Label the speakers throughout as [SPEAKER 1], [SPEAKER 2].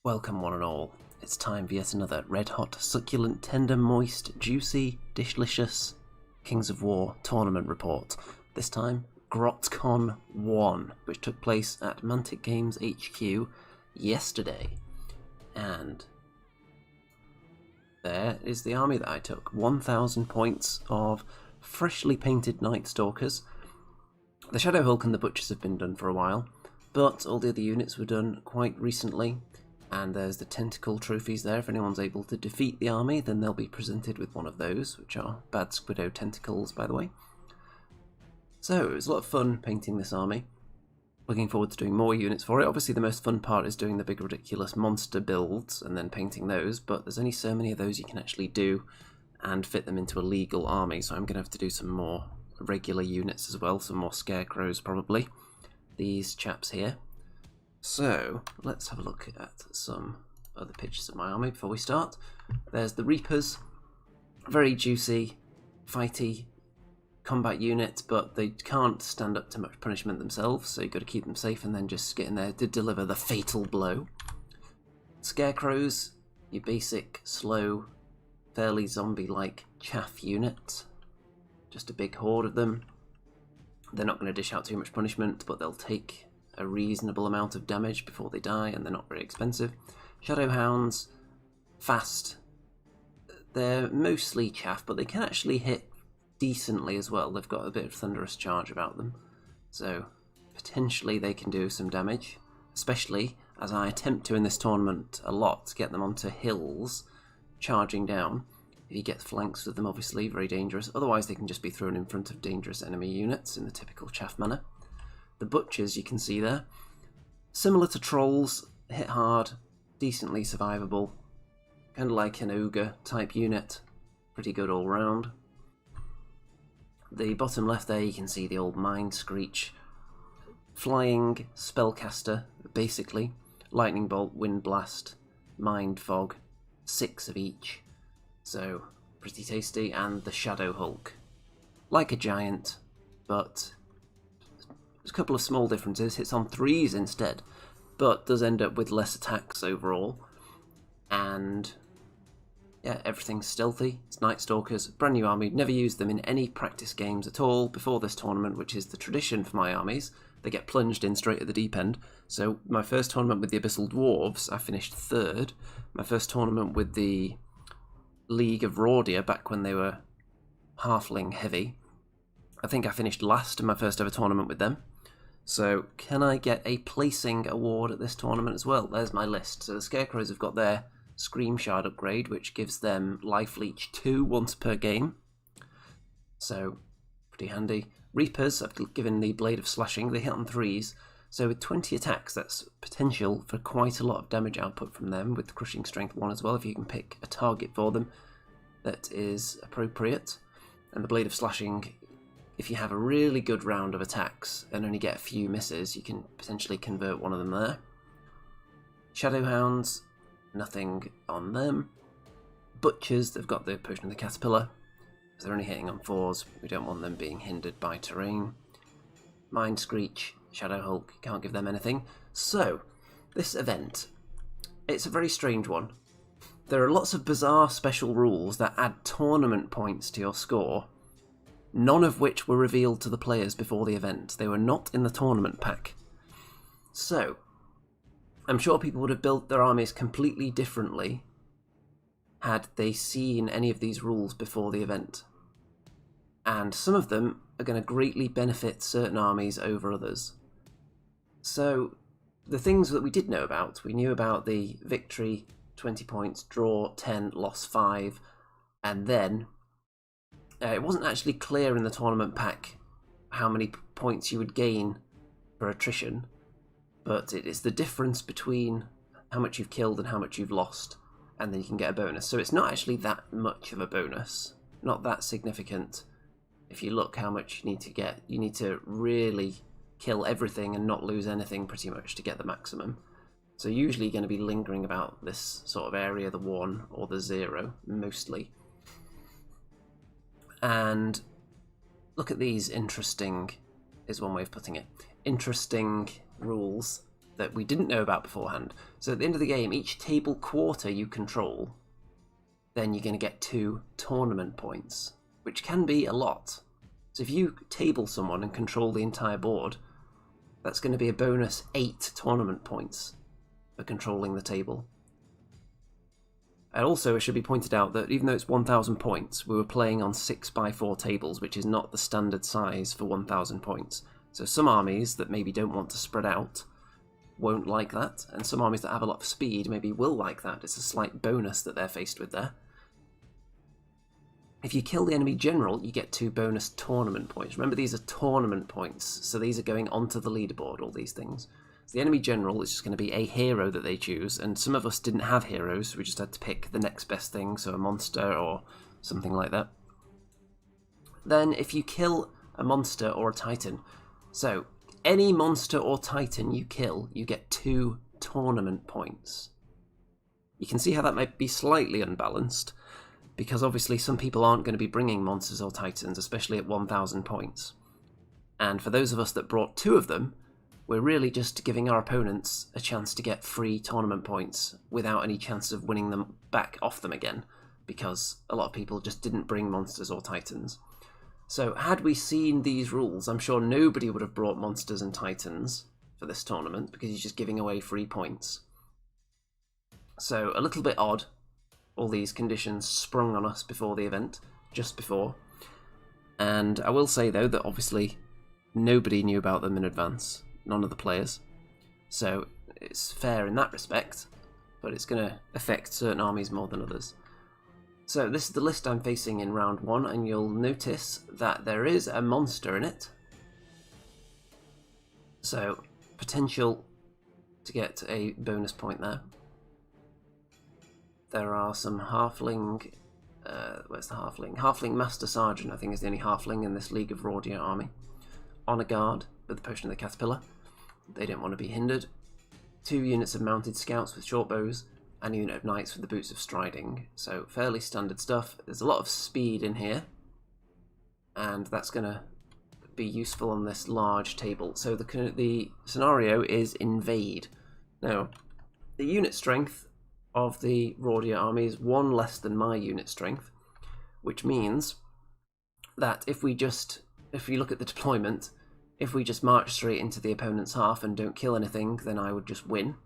[SPEAKER 1] Welcome one and all. It's time for yet another red hot, succulent, tender, moist, juicy, dishlicious Kings of War tournament report. This time, GrotCon 1, which took place at Mantic Games HQ yesterday. And there is the army that I took. 1,000 points of freshly painted Nightstalkers. The Shadow Hulk and the Butchers have been done for a while, but all the other units were done quite recently. And there's the tentacle trophies there. If anyone's able to defeat the army, then they'll be presented with one of those, which are bad Squiddo tentacles, by the way. So it was a lot of fun painting this army. Looking forward to doing more units for it. Obviously the most fun part is doing the big ridiculous monster builds and then painting those, but there's only so many of those you can actually do and fit them into a legal army, so I'm going to have to do some more regular units as well, some more Scarecrows probably. These chaps here. So, let's have a look at some other pictures of my army before we start. There's the Reapers, very juicy, fighty combat unit, but they can't stand up to much punishment themselves, so you've got to keep them safe and then just get in there to deliver the fatal blow. Scarecrows, your basic, slow, fairly zombie-like chaff unit. Just a big horde of them. They're not going to dish out too much punishment, but they'll take a reasonable amount of damage before they die, and they're not very expensive. Shadow Hounds, fast. They're mostly chaff, but they can actually hit decently as well. They've got a bit of thunderous charge about them, so potentially they can do some damage, especially as I attempt to in this tournament a lot to get them onto hills, charging down. If you get flanks with them, obviously, very dangerous. Otherwise, they can just be thrown in front of dangerous enemy units in the typical chaff manner. The Butchers, you can see there, similar to Trolls, hit hard, decently survivable, kind of like an Ogre type unit, pretty good all round. The bottom left there you can see the old Mind Screech, flying spellcaster, basically, Lightning Bolt, Wind Blast, Mind Fog, 6 of each, so pretty tasty. And the Shadow Hulk, like a giant, but there's a couple of small differences. Hits on 3s instead, but does end up with less attacks overall. And yeah, everything's stealthy. It's Nightstalkers, brand new army. Never used them in any practice games at all before this tournament, which is the tradition for my armies. They get plunged in straight at the deep end. So my first tournament with the Abyssal Dwarves, I finished 3rd. My first tournament with the League of Rordia, back when they were halfling heavy, I think I finished last in my first ever tournament with them. So can I get a placing award at this tournament as well? There's my list. So the Scarecrows have got their Scream Shard upgrade, which gives them Life Leech 2 once per game. So pretty handy. Reapers, I've given the Blade of Slashing. They hit on 3s. So with 20 attacks, that's potential for quite a lot of damage output from them, with Crushing Strength 1 as well, if you can pick a target for them that is appropriate. And the Blade of Slashing, if you have a really good round of attacks and only get a few misses, you can potentially convert one of them there. Shadow Hounds, nothing on them. Butchers, they've got the Potion of the Caterpillar, so they're only hitting on 4s. We don't want them being hindered by terrain. Mind Screech, Shadow Hulk, can't give them anything. So, this event, it's a very strange one. There are lots of bizarre special rules that add tournament points to your score, none of which were revealed to the players before the event. They were not in the tournament pack. So, I'm sure people would have built their armies completely differently had they seen any of these rules before the event. And some of them are going to greatly benefit certain armies over others. So, the things that we did know about, we knew about the victory, 20 points, draw 10, loss 5, and then it wasn't actually clear in the tournament pack how many points you would gain for attrition, but it is the difference between how much you've killed and how much you've lost, and then you can get a bonus. So it's not actually that much of a bonus, not that significant. If you look how much you need to get, you need to really kill everything and not lose anything pretty much to get the maximum. So usually you're going to be lingering about this sort of area, the 1 or the 0, mostly. And look at these interesting, is one way of putting it, interesting rules that we didn't know about beforehand. So at the end of the game, each table quarter you control, then you're going to get 2 tournament points, which can be a lot. So if you table someone and control the entire board, that's going to be a bonus 8 tournament points for controlling the table. And also, it should be pointed out that even though it's 1,000 points, we were playing on 6x4 tables, which is not the standard size for 1,000 points. So some armies that maybe don't want to spread out won't like that, and some armies that have a lot of speed maybe will like that. It's a slight bonus that they're faced with there. If you kill the enemy general, you get 2 bonus tournament points. Remember, these are tournament points, so these are going onto the leaderboard, all these things. So the enemy general is just going to be a hero that they choose, and some of us didn't have heroes, so we just had to pick the next best thing, so a monster or something like that. Then if you kill a monster or a titan, so any monster or titan you kill, you get 2 tournament points. You can see how that might be slightly unbalanced, because obviously some people aren't going to be bringing monsters or titans, especially at 1,000 points. And for those of us that brought 2 of them, we're really just giving our opponents a chance to get free tournament points without any chance of winning them back off them again, because a lot of people just didn't bring monsters or titans. So had we seen these rules, I'm sure nobody would have brought monsters and titans for this tournament, because he's just giving away free points. So a little bit odd, all these conditions sprung on us before the event, just before. And I will say though that obviously nobody knew about them in advance, none of the players. So it's fair in that respect, but it's going to affect certain armies more than others. So this is the list I'm facing in round 1, and you'll notice that there is a monster in it. So potential to get a bonus point there. There are some halfling, where's the halfling? Halfling Master Sergeant, I think, is the only halfling in this League of Rordia army. On a guard with the Potion of the Caterpillar. They don't want to be hindered. 2 units of mounted scouts with short bows, and a unit of knights with the boots of striding. So fairly standard stuff. There's a lot of speed in here, and that's going to be useful on this large table. So the scenario is invade. Now, the unit strength of the Rordia army is 1 less than my unit strength, which means that if you look at the deployment, if we just march straight into the opponent's half and don't kill anything, then I would just win.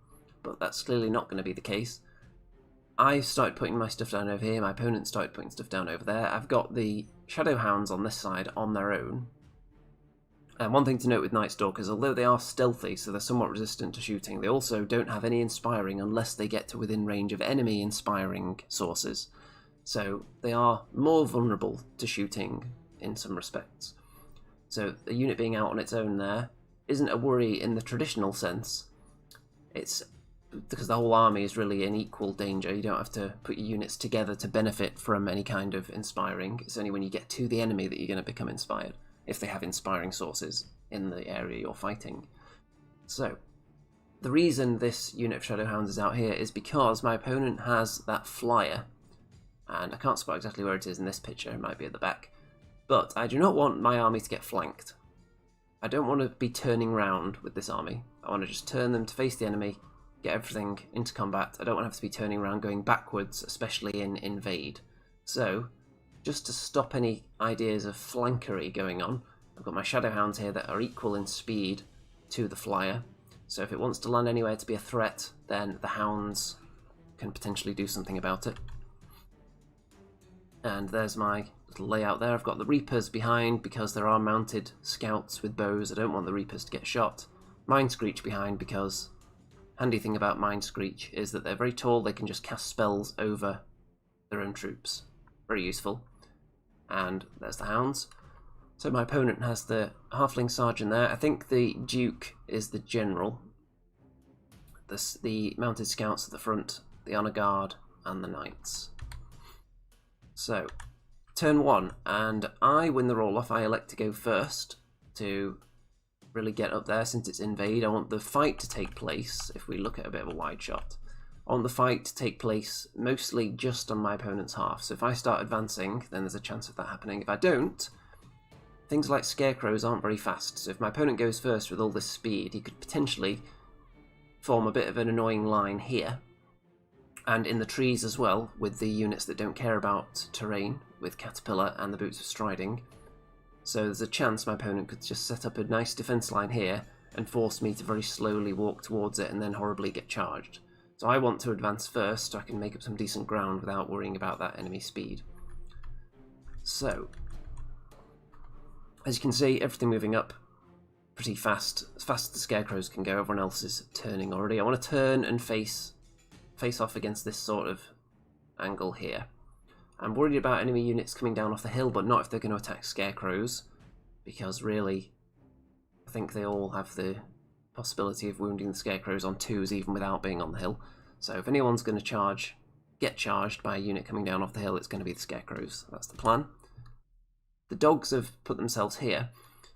[SPEAKER 1] But that's clearly not going to be the case. I started putting my stuff down over here, my opponent started putting stuff down over there. I've got the Shadow Hounds on this side on their own. And one thing to note with Nightstalkers, although they are stealthy, so they're somewhat resistant to shooting, they also don't have any inspiring unless they get to within range of enemy inspiring sources. So they are more vulnerable to shooting in some respects. So the unit being out on its own there isn't a worry in the traditional sense. It's because the whole army is really in equal danger. You don't have to put your units together to benefit from any kind of inspiring. It's only when you get to the enemy that you're going to become inspired, if they have inspiring sources in the area you're fighting. So, the reason this unit of Shadowhounds is out here is because my opponent has that flyer, and I can't spot exactly where it is in this picture, it might be at the back, but I do not want my army to get flanked. I don't want to be turning round with this army. I want to just turn them to face the enemy, get everything into combat. I don't want to have to be turning around going backwards, especially in invade. So, just to stop any ideas of flankery going on, I've got my Shadowhounds here that are equal in speed to the flyer. So if it wants to land anywhere to be a threat, then the Hounds can potentially do something about it. And there's my little layout there. I've got the Reapers behind because there are mounted scouts with bows. I don't want the Reapers to get shot. Mind Screech behind because handy thing about Mind Screech is that they're very tall. They can just cast spells over their own troops. Very useful. And there's the Hounds. So my opponent has the Halfling Sergeant there. I think the Duke is the General. The Mounted Scouts at the front, the Honor Guard, and the Knights. So, turn 1, and I win the roll-off. I elect to go first to really get up there since it's invade. I want the fight to take place, if we look at a bit of a wide shot. I want the fight to take place mostly just on my opponent's half. So if I start advancing, then there's a chance of that happening. If I don't, things like Scarecrows aren't very fast. So if my opponent goes first with all this speed, he could potentially form a bit of an annoying line here, and in the trees as well, with the units that don't care about terrain, with Caterpillar and the Boots of Striding. So there's a chance my opponent could just set up a nice defense line here and force me to very slowly walk towards it and then horribly get charged. So I want to advance first so I can make up some decent ground without worrying about that enemy speed. So, as you can see, everything moving up pretty fast. As fast as the Scarecrows can go, everyone else is turning already. I want to turn and face off against this sort of angle here. I'm worried about enemy units coming down off the hill, but not if they're going to attack Scarecrows, because really, I think they all have the possibility of wounding the Scarecrows on twos even without being on the hill. So if anyone's going to get charged by a unit coming down off the hill, it's going to be the Scarecrows. That's the plan. The dogs have put themselves here,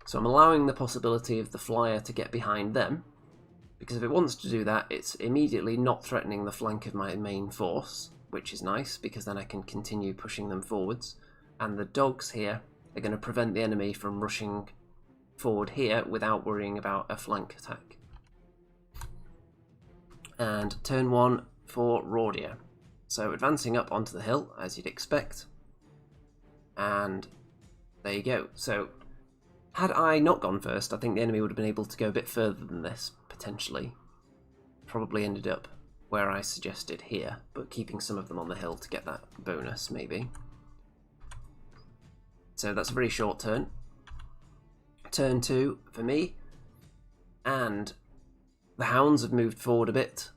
[SPEAKER 1] so I'm allowing the possibility of the flyer to get behind them, because if it wants to do that, it's immediately not threatening the flank of my main force, which is nice, because then I can continue pushing them forwards. And the dogs here are going to prevent the enemy from rushing forward here without worrying about a flank attack. And turn 1 for Rordia. So advancing up onto the hill, as you'd expect. And there you go. So had I not gone first, I think the enemy would have been able to go a bit further than this, potentially. Probably ended up where I suggested here, but keeping some of them on the hill to get that bonus, maybe. So that's a very short turn. Turn 2 for me, and the hounds have moved forward a bit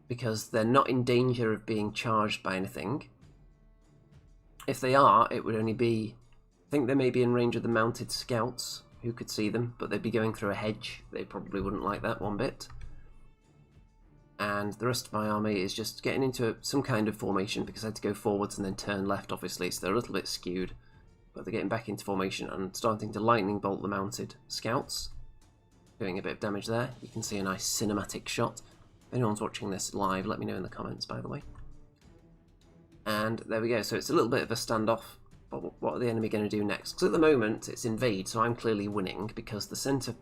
[SPEAKER 1] because they're not in danger of being charged by anything. If they are, it would only be, I think they may be in range of the mounted scouts who could see them, but they'd be going through a hedge. They probably wouldn't like that one bit. And the rest of my army is just getting into some kind of formation because I had to go forwards and then turn left, obviously, so they're a little bit skewed. But they're getting back into formation and starting to lightning bolt the mounted scouts. Doing a bit of damage there. You can see a nice cinematic shot. If anyone's watching this live, let me know in the comments, by the way. And there we go. So it's a little bit of a standoff. But what are the enemy going to do next? Because at the moment, it's invade, so I'm clearly winning because the centre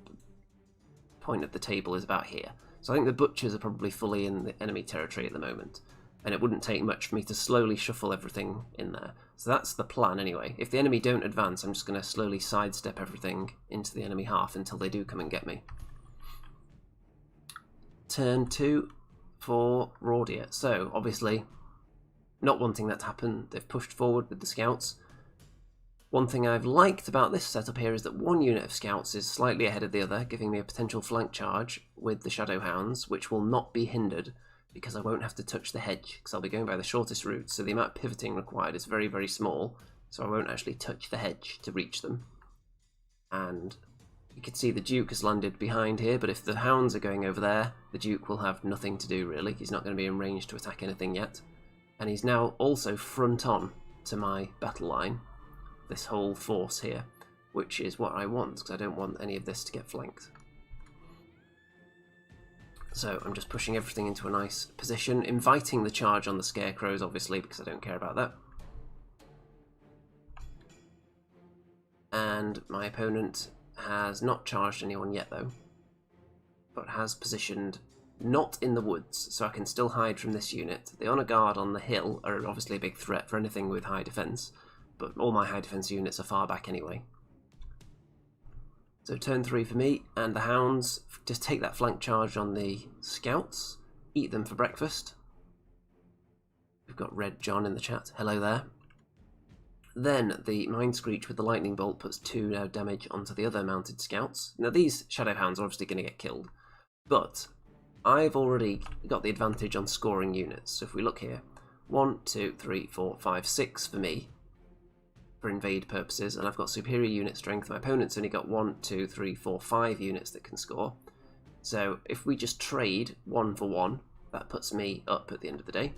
[SPEAKER 1] point of the table is about here. So I think the butchers are probably fully in the enemy territory at the moment. And it wouldn't take much for me to slowly shuffle everything in there. So that's the plan anyway. If the enemy don't advance, I'm just going to slowly sidestep everything into the enemy half until they do come and get me. Turn 2 for Rordia. So, obviously, not wanting that to happen, they've pushed forward with the scouts. One thing I've liked about this setup here is that one unit of scouts is slightly ahead of the other, giving me a potential flank charge with the Shadow Hounds, which will not be hindered because I won't have to touch the hedge, because I'll be going by the shortest route, so the amount of pivoting required is very, very small, so I won't actually touch the hedge to reach them. And you can see the Duke has landed behind here, but if the Hounds are going over there, the Duke will have nothing to do, really. He's not going to be in range to attack anything yet. And he's now also front on to my battle line, this whole force here, which is what I want, because I don't want any of this to get flanked. So I'm just pushing everything into a nice position, inviting the charge on the Scarecrows, obviously, because I don't care about that. And my opponent has not charged anyone yet, though, but has positioned not in the woods, so I can still hide from this unit. The Honour Guard on the hill are obviously a big threat for anything with high defence, but all my high defence units are far back anyway. So turn 3 for me, and the Hounds just take that flank charge on the scouts, eat them for breakfast. We've got Red John in the chat, hello there. Then the Mind Screech with the Lightning Bolt puts 2 damage onto the other mounted scouts. Now these Shadow Hounds are obviously going to get killed, but I've already got the advantage on scoring units. So if we look here, 1, 2, 3, 4, 5, 6 for me, for invade purposes, and I've got superior unit strength. My opponent's only got 1, 2, 3, 4, 5 units that can score. So if we just trade 1 for 1, that puts me up at the end of the day.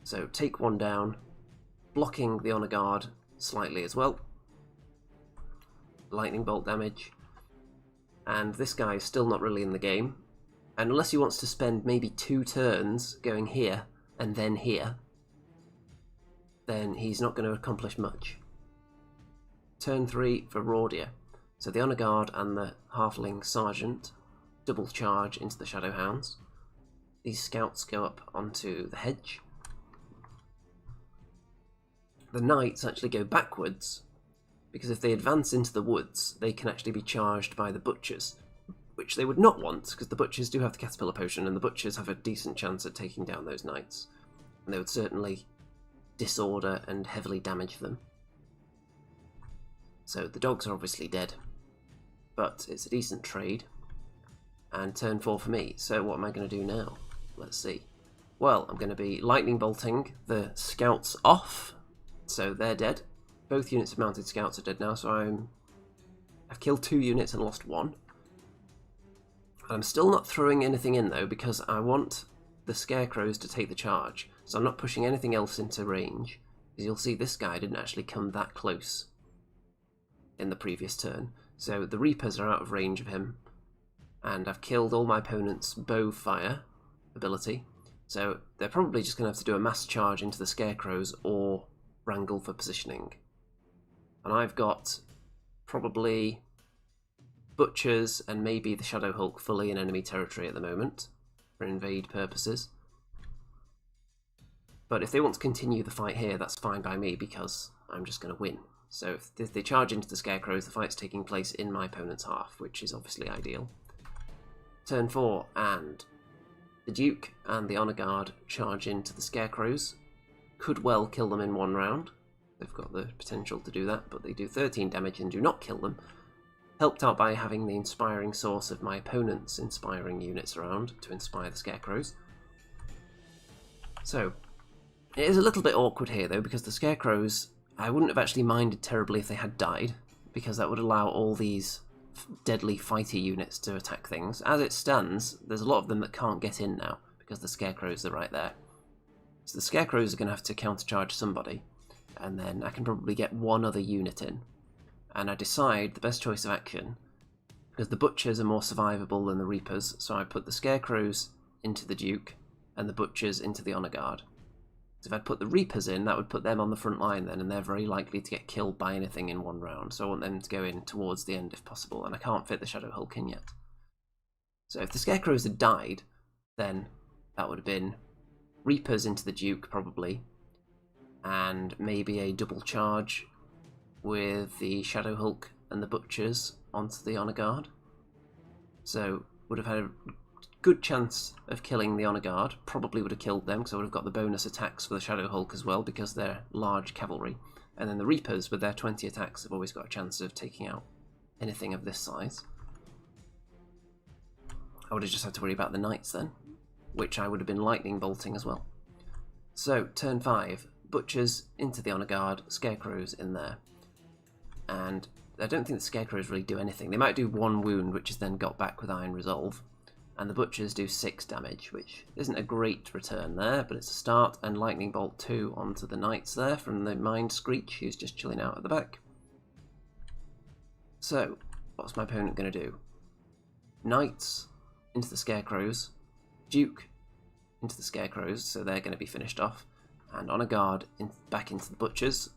[SPEAKER 1] So take 1 down, blocking the Honour Guard slightly as well. Lightning Bolt damage. And this guy is still not really in the game. And unless he wants to spend maybe 2 turns going here and then here, then he's not going to accomplish much. Turn 3 for Rordia. So the Honour Guard and the Halfling Sergeant double charge into the Shadowhounds. These scouts go up onto the hedge. The knights actually go backwards, because if they advance into the woods, they can actually be charged by the butchers, which they would not want, because the butchers do have the caterpillar potion, and the butchers have a decent chance at taking down those knights. And they would certainly disorder and heavily damage them. So the dogs are obviously dead, but it's a decent trade. And turn 4 for me. So what am I going to do now? Let's see. Well, I'm going to be lightning bolting the scouts off, so they're dead. Both units of mounted scouts are dead now, so I've killed 2 units and lost 1. I'm still not throwing anything in though, because I want the Scarecrows to take the charge, so I'm not pushing anything else into range. As you'll see, this guy didn't actually come that close in the previous turn, so the Reapers are out of range of him, and I've killed all my opponent's bow fire ability, so they're probably just going to have to do a mass charge into the Scarecrows or wrangle for positioning. And I've got probably butchers and maybe the Shadow Hulk fully in enemy territory at the moment for invade purposes. But if they want to continue the fight here, that's fine by me, because I'm just going to win. So if they charge into the Scarecrows, the fight's taking place in my opponent's half, which is obviously ideal. Turn 4, and the Duke and the Honour Guard charge into the Scarecrows. Could well kill them in 1 round. They've got the potential to do that, but they do 13 damage and do not kill them. Helped out by having the inspiring source of my opponent's inspiring units around to inspire the Scarecrows. So, it is a little bit awkward here though, because the Scarecrows, I wouldn't have actually minded terribly if they had died, because that would allow all these deadly fighty units to attack things. As it stands, there's a lot of them that can't get in now, because the Scarecrows are right there. So the Scarecrows are going to have to countercharge somebody, and then I can probably get 1 other unit in. And I decide the best choice of action, because the Butchers are more survivable than the Reapers, so I put the Scarecrows into the Duke, and the Butchers into the Honour Guard. So if I'd put the Reapers in, that would put them on the front line then, and they're very likely to get killed by anything in 1 round, so I want them to go in towards the end if possible, and I can't fit the Shadow Hulk in yet. So if the Scarecrows had died, then that would have been Reapers into the Duke, probably, and maybe a double charge with the Shadow Hulk and the Butchers onto the Honour Guard. So would have had a good chance of killing the Honour Guard, probably would have killed them because I would have got the bonus attacks for the Shadow Hulk as well, because they're large cavalry. And then the Reapers, with their 20 attacks, have always got a chance of taking out anything of this size. I would have just had to worry about the Knights then, which I would have been lightning bolting as well. So, turn 5, Butchers into the Honour Guard, Scarecrows in there. And I don't think the Scarecrows really do anything. They might do 1 wound, which is then got back with Iron Resolve. And the Butchers do 6 damage, which isn't a great return there, but it's a start. And Lightning Bolt 2 onto the Knights there from the Mind Screech, who's just chilling out at the back. So, what's my opponent going to do? Knights into the Scarecrows, Duke into the Scarecrows, so they're going to be finished off, and Honour Guard back into the Butchers.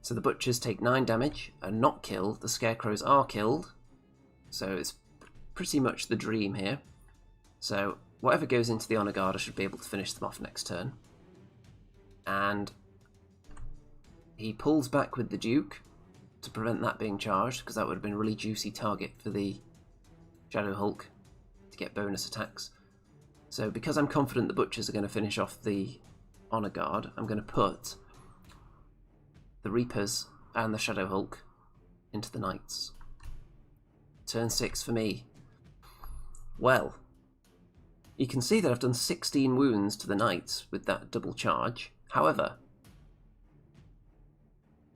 [SPEAKER 1] So the Butchers take 9 damage, are not killed, the Scarecrows are killed, so it's pretty much the dream here. So whatever goes into the Honour Guard, I should be able to finish them off next turn. And he pulls back with the Duke to prevent that being charged, because that would have been a really juicy target for the Shadow Hulk to get bonus attacks. So because I'm confident the Butchers are going to finish off the Honour Guard, I'm going to put the Reapers and the Shadow Hulk into the Knights. Turn 6 for me. Well, you can see that I've done 16 wounds to the Knights with that double charge. However,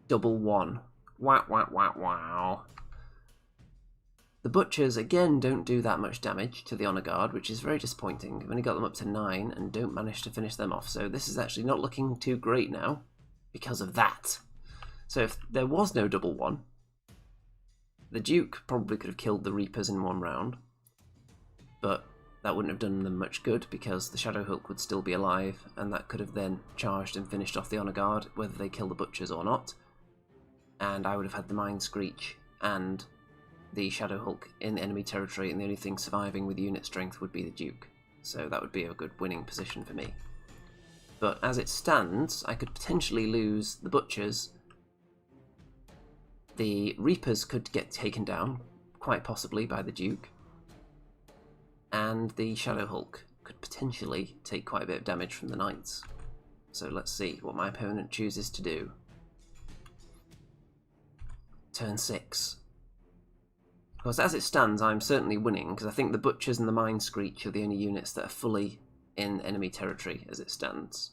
[SPEAKER 1] double 1. Wow, wow, wow, wow. The Butchers, again, don't do that much damage to the Honour Guard, which is very disappointing. I've only got them up to 9 and don't manage to finish them off, so this is actually not looking too great now because of that. So if there was no double 1, the Duke probably could have killed the Reapers in 1 round, but that wouldn't have done them much good because the Shadow Hulk would still be alive, and that could have then charged and finished off the Honour Guard, whether they kill the Butchers or not. And I would have had the Mind Screech and the Shadow Hulk in enemy territory, and the only thing surviving with unit strength would be the Duke. So that would be a good winning position for me. But as it stands, I could potentially lose the Butchers. The Reapers could get taken down, quite possibly, by the Duke. And the Shadow Hulk could potentially take quite a bit of damage from the Knights. So let's see what my opponent chooses to do. Turn 6. Of course, as it stands, I'm certainly winning, because I think the Butchers and the Mind Screech are the only units that are fully in enemy territory as it stands.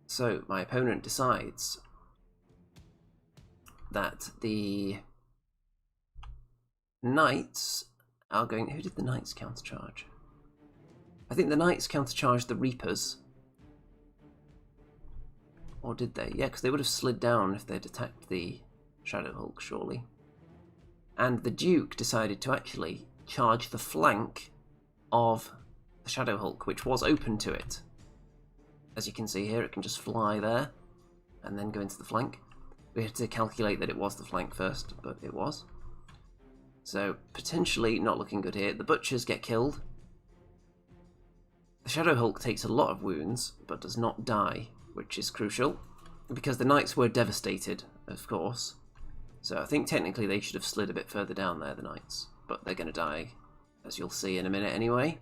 [SPEAKER 1] So, my opponent decides that the Knights are going... Who did the Knights countercharge? I think the Knights countercharged the Reapers. Or did they? Yeah, because they would have slid down if they'd attacked the Shadow Hulk, surely. And the Duke decided to actually charge the flank of the Shadow Hulk, which was open to it. As you can see here, it can just fly there and then go into the flank. We had to calculate that it was the flank first, but it was. So, potentially not looking good here. The Butchers get killed. The Shadow Hulk takes a lot of wounds, but does not die, which is crucial, because the Knights were devastated, of course. So I think technically they should have slid a bit further down there, the Knights, but they're going to die, as you'll see in a minute anyway.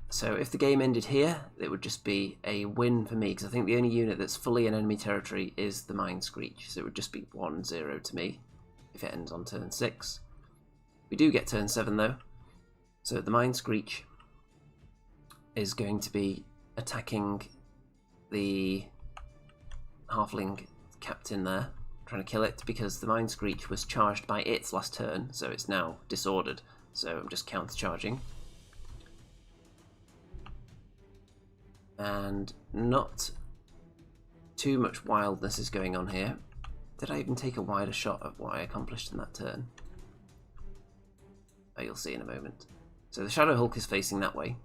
[SPEAKER 1] So if the game ended here, it would just be a win for me, because I think the only unit that's fully in enemy territory is the Mind Screech, so it would just be 1-0 to me if it ends on turn 6. We do get turn 7 though, so the Mind Screech is going to be attacking the halfling captain there, trying to kill it, because the Mind Screech was charged by its last turn, so it's now disordered, so I'm just counter-charging. And not too much wildness is going on here. Did I even take a wider shot at what I accomplished in that turn? Oh, you'll see in a moment. So the Shadow Hulk is facing that way.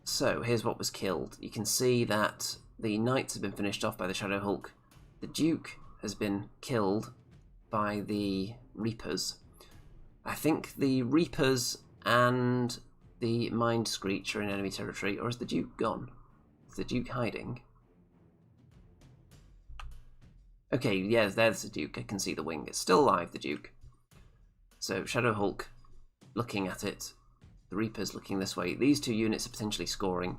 [SPEAKER 1] So here's what was killed. You can see that the Knights have been finished off by the Shadow Hulk. The Duke has been killed by the Reapers. I think the Reapers and the Mind Screech are in enemy territory, or is the Duke gone? Is the Duke hiding? Okay, yes, there's the Duke. I can see the wing. It's still alive, the Duke. So Shadow Hulk looking at it. The Reapers looking this way. These two units are potentially scoring.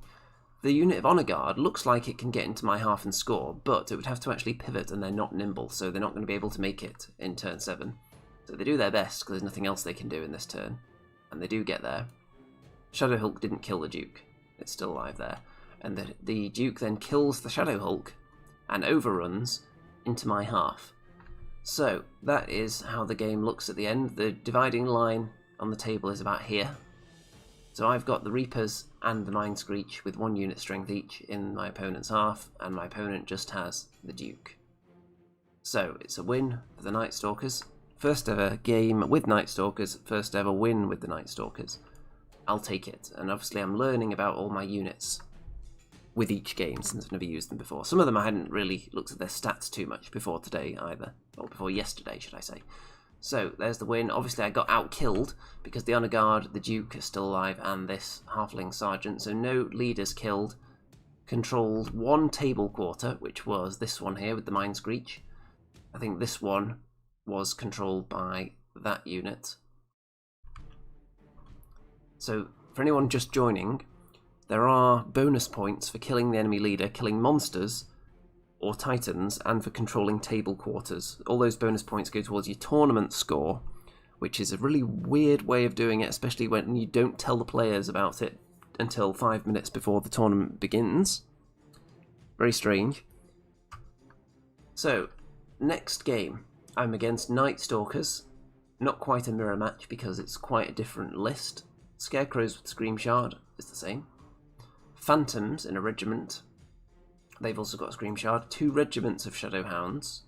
[SPEAKER 1] The unit of Honor Guard looks like it can get into my half and score, but it would have to actually pivot, and they're not nimble, so they're not going to be able to make it in turn 7. So they do their best, because there's nothing else they can do in this turn. And they do get there. Shadow Hulk didn't kill the Duke. It's still alive there. And the Duke then kills the Shadow Hulk and overruns into my half. So that is how the game looks at the end. The dividing line on the table is about here. So I've got the Reapers and the Mind Screech with 1 unit strength each in my opponent's half, and my opponent just has the Duke. So it's a win for the Nightstalkers. First ever game with Nightstalkers, first ever win with the Nightstalkers. I'll take it, and obviously I'm learning about all my units with each game since I've never used them before. Some of them I hadn't really looked at their stats too much before today either, or before yesterday should I say. So there's the win. Obviously I got out-killed because the Honor Guard, the Duke is still alive, and this Halfling Sergeant, so no leaders killed. Controlled 1 table quarter, which was this one here with the Mind Screech. I think this one was controlled by that unit. So for anyone just joining, there are bonus points for killing the enemy leader, killing monsters or titans, and for controlling table quarters. All those bonus points go towards your tournament score, which is a really weird way of doing it, especially when you don't tell the players about it until 5 minutes before the tournament begins. Very strange. So, next game, I'm against Nightstalkers. Not quite a mirror match because it's quite a different list. Scarecrows with Scream Shard is the same. Phantoms in a regiment. They've also got a Scream Shard. 2 regiments of Shadow Hounds.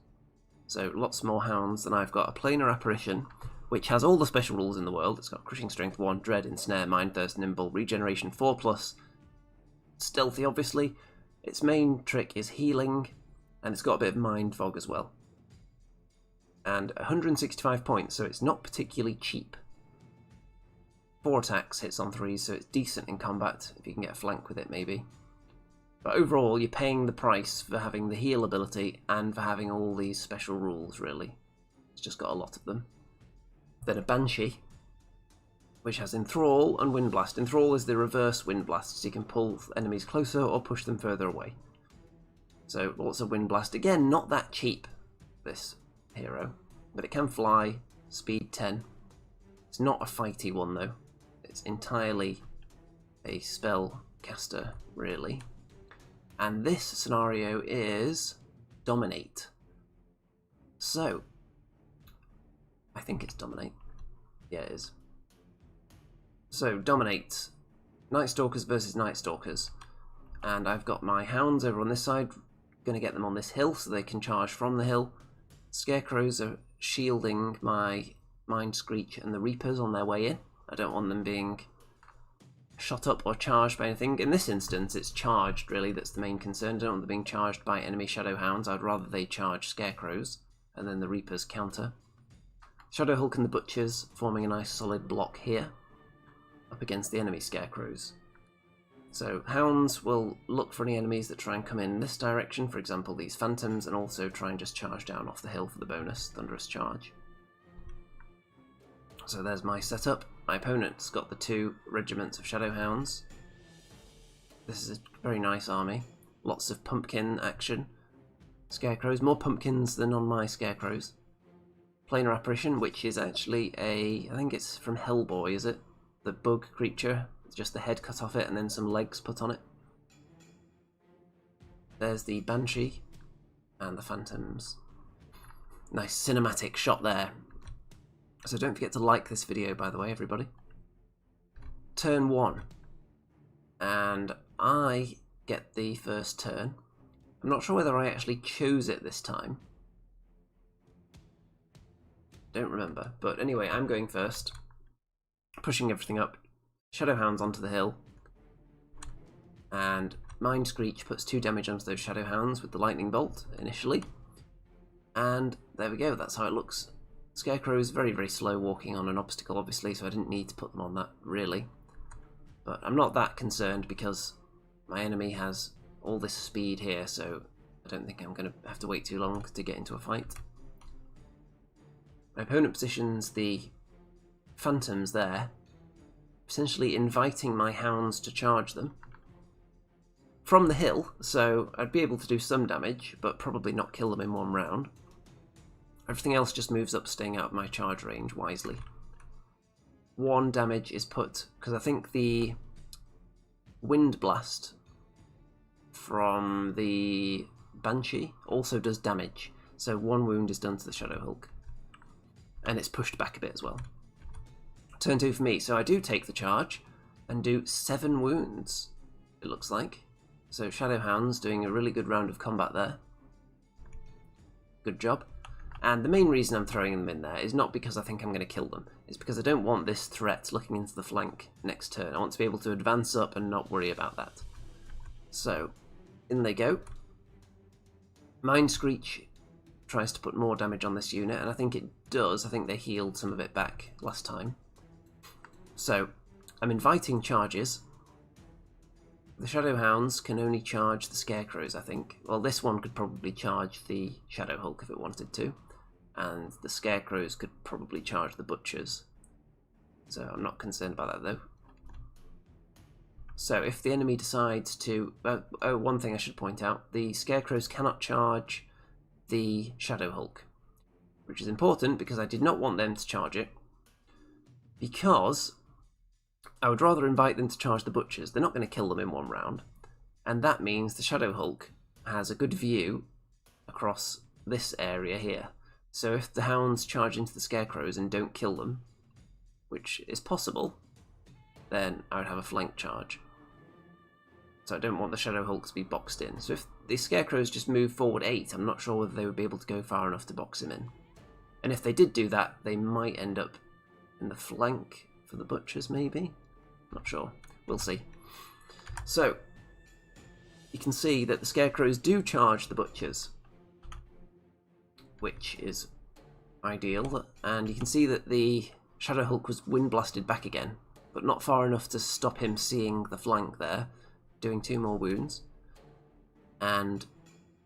[SPEAKER 1] So lots more hounds than I've got. A Planar Apparition, which has all the special rules in the world. It's got Crushing Strength 1, Dread, Ensnare, Mind Thirst, Nimble, Regeneration 4+, Stealthy obviously, Its main trick is healing, and it's got a bit of mind fog as well. And 165 points, so it's not particularly cheap. 4 attacks, hits on 3s, so it's decent in combat, if you can get a flank with it maybe. But overall, you're paying the price for having the heal ability and for having all these special rules, really. It's just got a lot of them. Then a Banshee, which has Enthrall and Wind Blast. Enthrall is the reverse Wind Blast, so you can pull enemies closer or push them further away. So lots of Wind Blast. Again, not that cheap, this hero, but it can fly, speed 10. It's not a fighty one though. It's entirely a spell caster, really. And this scenario is Dominate. So, I think it's Dominate. Yeah, it is. So, Dominate. Nightstalkers versus Nightstalkers. And I've got my hounds over on this side. Going to get them on this hill so they can charge from the hill. Scarecrows are shielding my Mind Screech and the Reapers on their way in. I don't want them being shot up or charged by anything. In this instance, it's charged, really, that's the main concern. I don't want them being charged by enemy Shadow Hounds. I'd rather they charge Scarecrows, and then the Reapers counter. Shadow Hulk and the Butchers forming a nice solid block here, up against the enemy Scarecrows. So Hounds will look for any enemies that try and come in this direction, for example these Phantoms, and also try and just charge down off the hill for the bonus, Thunderous Charge. So there's my setup. My opponent's got the 2 regiments of Shadow Hounds. This is a very nice army. Lots of pumpkin action. Scarecrows, more pumpkins than on my Scarecrows. Planar Apparition, which is actually I think it's from Hellboy, is it? The bug creature, just the head cut off it and then some legs put on it. There's the Banshee and the Phantoms. Nice cinematic shot there. So don't forget to like this video, by the way, everybody. Turn 1. And I get the first turn. I'm not sure whether I actually chose it this time. Don't remember. But anyway, I'm going first. Pushing everything up. Shadow Hounds onto the hill. And Mind Screech puts 2 damage onto those Shadow Hounds with the Lightning Bolt, initially. And there we go, that's how it looks. Scarecrow is very, very slow walking on an obstacle, obviously, so I didn't need to put them on that, really. But I'm not that concerned because my enemy has all this speed here, so I don't think I'm going to have to wait too long to get into a fight. My opponent positions the Phantoms there, essentially inviting my Hounds to charge them from the hill, so I'd be able to do some damage, but probably not kill them in one round. Everything else just moves up, staying out of my charge range wisely. 1 damage is put, because I think the Wind Blast from the Banshee also does damage, so 1 wound is done to the Shadow Hulk. And it's pushed back a bit as well. Turn 2 for me, so I do take the charge and do 7 wounds, it looks like. So Shadow Hounds doing a really good round of combat there. Good job. And the main reason I'm throwing them in there is not because I think I'm going to kill them. It's because I don't want this threat looking into the flank next turn. I want to be able to advance up and not worry about that. So, in they go. Mind Screech tries to put more damage on this unit, and I think it does. I think they healed some of it back last time. So, I'm inviting charges. The Shadow Hounds can only charge the Scarecrows, I think. Well, this one could probably charge the Shadow Hulk if it wanted to. And the Scarecrows could probably charge the Butchers. So I'm not concerned about that, though. So if the enemy decides to... oh, one thing I should point out. The Scarecrows cannot charge the Shadow Hulk. Which is important, because I did not want them to charge it. Because I would rather invite them to charge the Butchers. They're not going to kill them in one round. And that means the Shadow Hulk has a good view across this area here. So if the Hounds charge into the Scarecrows and don't kill them, which is possible, then I would have a flank charge. So I don't want the Shadow Hulk to be boxed in. So if the Scarecrows just move forward 8, I'm not sure whether they would be able to go far enough to box him in. And if they did do that, they might end up in the flank for the Butchers, maybe? Not sure. We'll see. So, you can see that the Scarecrows do charge the Butchers, which is ideal, and you can see that the Shadow Hulk was wind blasted back again, but not far enough to stop him seeing the flank there, doing 2 more wounds. And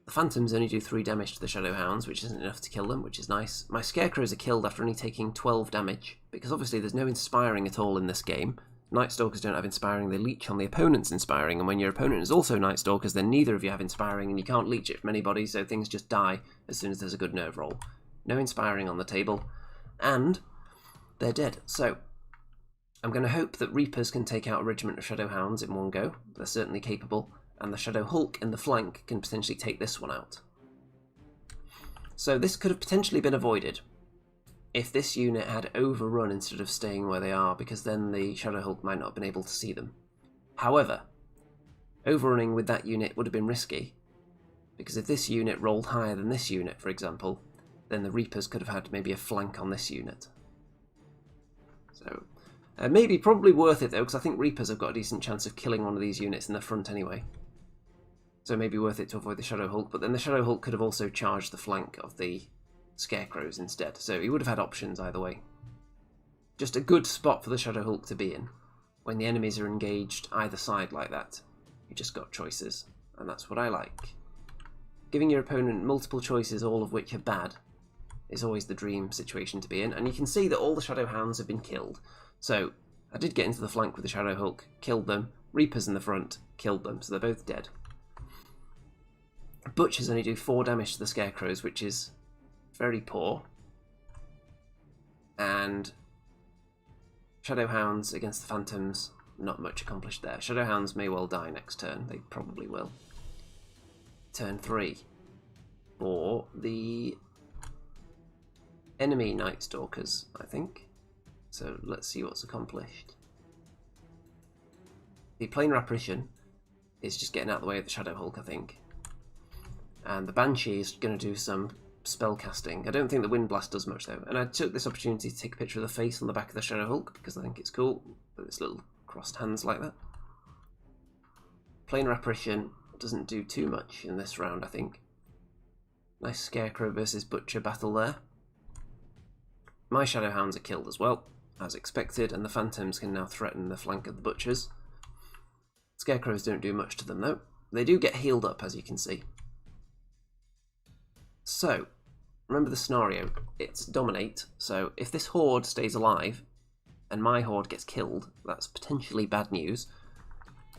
[SPEAKER 1] the Phantoms only do 3 damage to the Shadow Hounds, which isn't enough to kill them, which is nice. My Scarecrows are killed after only taking 12 damage, because obviously there's no inspiring at all in this game. Nightstalkers don't have inspiring, they leech on the opponent's inspiring, and when your opponent is also Nightstalkers, then neither of you have inspiring, and you can't leech it from anybody, so things just die as soon as there's a good nerve roll. No inspiring on the table, and they're dead. So I'm going to hope that Reapers can take out a regiment of Shadow Hounds in one go. They're certainly capable, and the Shadow Hulk in the flank can potentially take this one out. So this could have potentially been avoided if this unit had overrun instead of staying where they are, because then the Shadow Hulk might not have been able to see them. However, overrunning with that unit would have been risky, because if this unit rolled higher than this unit, for example, then the Reapers could have had maybe a flank on this unit. So, maybe probably worth it though, because I think Reapers have got a decent chance of killing one of these units in the front anyway. So maybe worth it to avoid the Shadow Hulk, but then the Shadow Hulk could have also charged the flank of the Scarecrows instead, so he would have had options either way. Just a good spot for the Shadow Hulk to be in. When the enemies are engaged either side like that, you just got choices, and that's what I like. Giving your opponent multiple choices, all of which are bad, is always the dream situation to be in, and you can see that all the Shadow Hounds have been killed. So, I did get into the flank with the Shadow Hulk, killed them, Reapers in the front, killed them, so they're both dead. Butchers only do 4 damage to the Scarecrows, which is very poor. And Shadow Hounds against the Phantoms, not much accomplished there. Shadow Hounds may well die next turn, they probably will. Turn 3 for the enemy Nightstalkers, I think. So let's see what's accomplished. The Planar Apparition is just getting out of the way of the Shadow Hulk, I think. And the Banshee is going to do some spell casting. I don't think the Wind Blast does much though. And I took this opportunity to take a picture of the face on the back of the Shadow Hulk because I think it's cool, with its little crossed hands like that. Planar Apparition doesn't do too much in this round, I think. Nice Scarecrow versus Butcher battle there. My Shadow Hounds are killed as well, as expected, and the Phantoms can now threaten the flank of the Butchers. Scarecrows don't do much to them though. They do get healed up, as you can see. So, remember the scenario, it's dominate, so if this horde stays alive, and my horde gets killed, that's potentially bad news.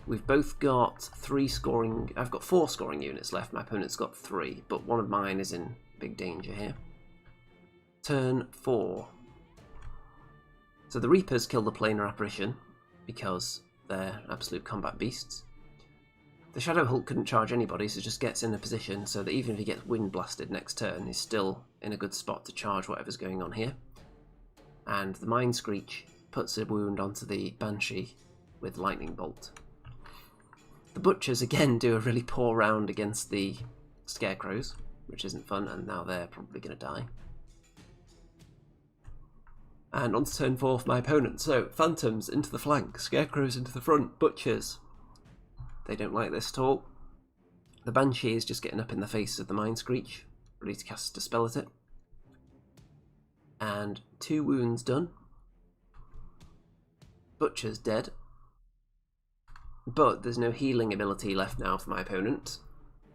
[SPEAKER 1] We've both got 3 scoring, I've got 4 scoring units left, my opponent's got 3, but one of mine is in big danger here. Turn 4. So the Reapers kill the Planar Apparition, because they're absolute combat beasts. The Shadow Hulk couldn't charge anybody, so just gets in a position so that even if he gets wind blasted next turn, he's still in a good spot to charge whatever's going on here. And the Mind Screech puts a wound onto the Banshee with Lightning Bolt. The Butchers again do a really poor round against the Scarecrows, which isn't fun, and now they're probably going to die. And on to turn 4 for my opponent. So, Phantoms into the flank, Scarecrows into the front, Butchers. They don't like this at all. The Banshee is just getting up in the face of the Mind Screech, ready to cast a spell at it. And 2 wounds done. Butcher's dead. But there's no healing ability left now for my opponent.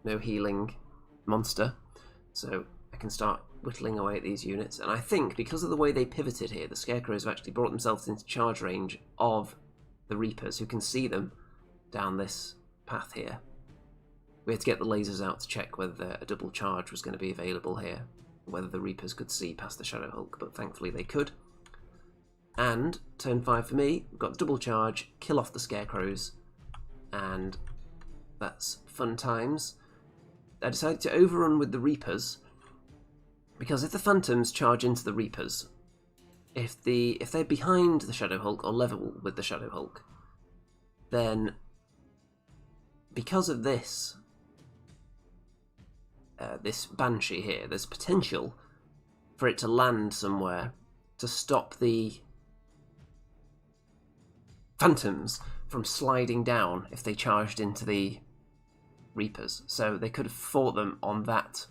[SPEAKER 1] No healing monster. So I can start whittling away at these units. And I think because of the way they pivoted here, the Scarecrows have actually brought themselves into charge range of the Reapers, who can see them down this path here. We had to get the lasers out to check whether a double charge was going to be available here, whether the Reapers could see past the Shadow Hulk, but thankfully they could. And turn 5 for me, we've got double charge, kill off the Scarecrows, and that's fun times. I decided to overrun with the Reapers, because if the Phantoms charge into the Reapers, if they're behind the Shadow Hulk or level with the Shadow Hulk, then because of this this Banshee here, there's potential for it to land somewhere to stop the Phantoms from sliding down if they charged into the Reapers, so they could have fought them on that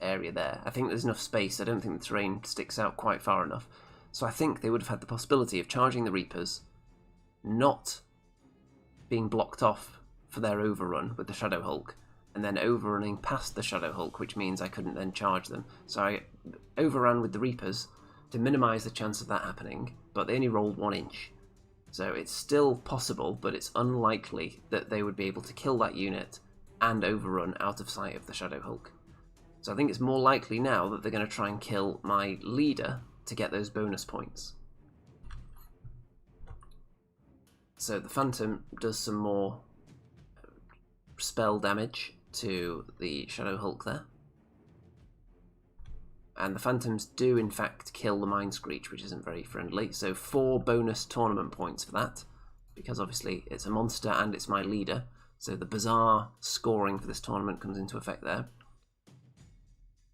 [SPEAKER 1] area there. I think there's enough space. I don't think the terrain sticks out quite far enough. So I think they would have had the possibility of charging the Reapers, not being blocked off for their overrun with the Shadow Hulk, and then overrunning past the Shadow Hulk, which means I couldn't then charge them. So I overran with the Reapers to minimise the chance of that happening, but they only rolled 1 inch. So it's still possible, but it's unlikely that they would be able to kill that unit and overrun out of sight of the Shadow Hulk. So I think it's more likely now that they're going to try and kill my leader to get those bonus points. So the Phantom does some more spell damage to the Shadow Hulk there. And the Phantoms do in fact kill the Mind Screech, which isn't very friendly. So 4 bonus tournament points for that, because obviously it's a monster and it's my leader. So the bizarre scoring for this tournament comes into effect there.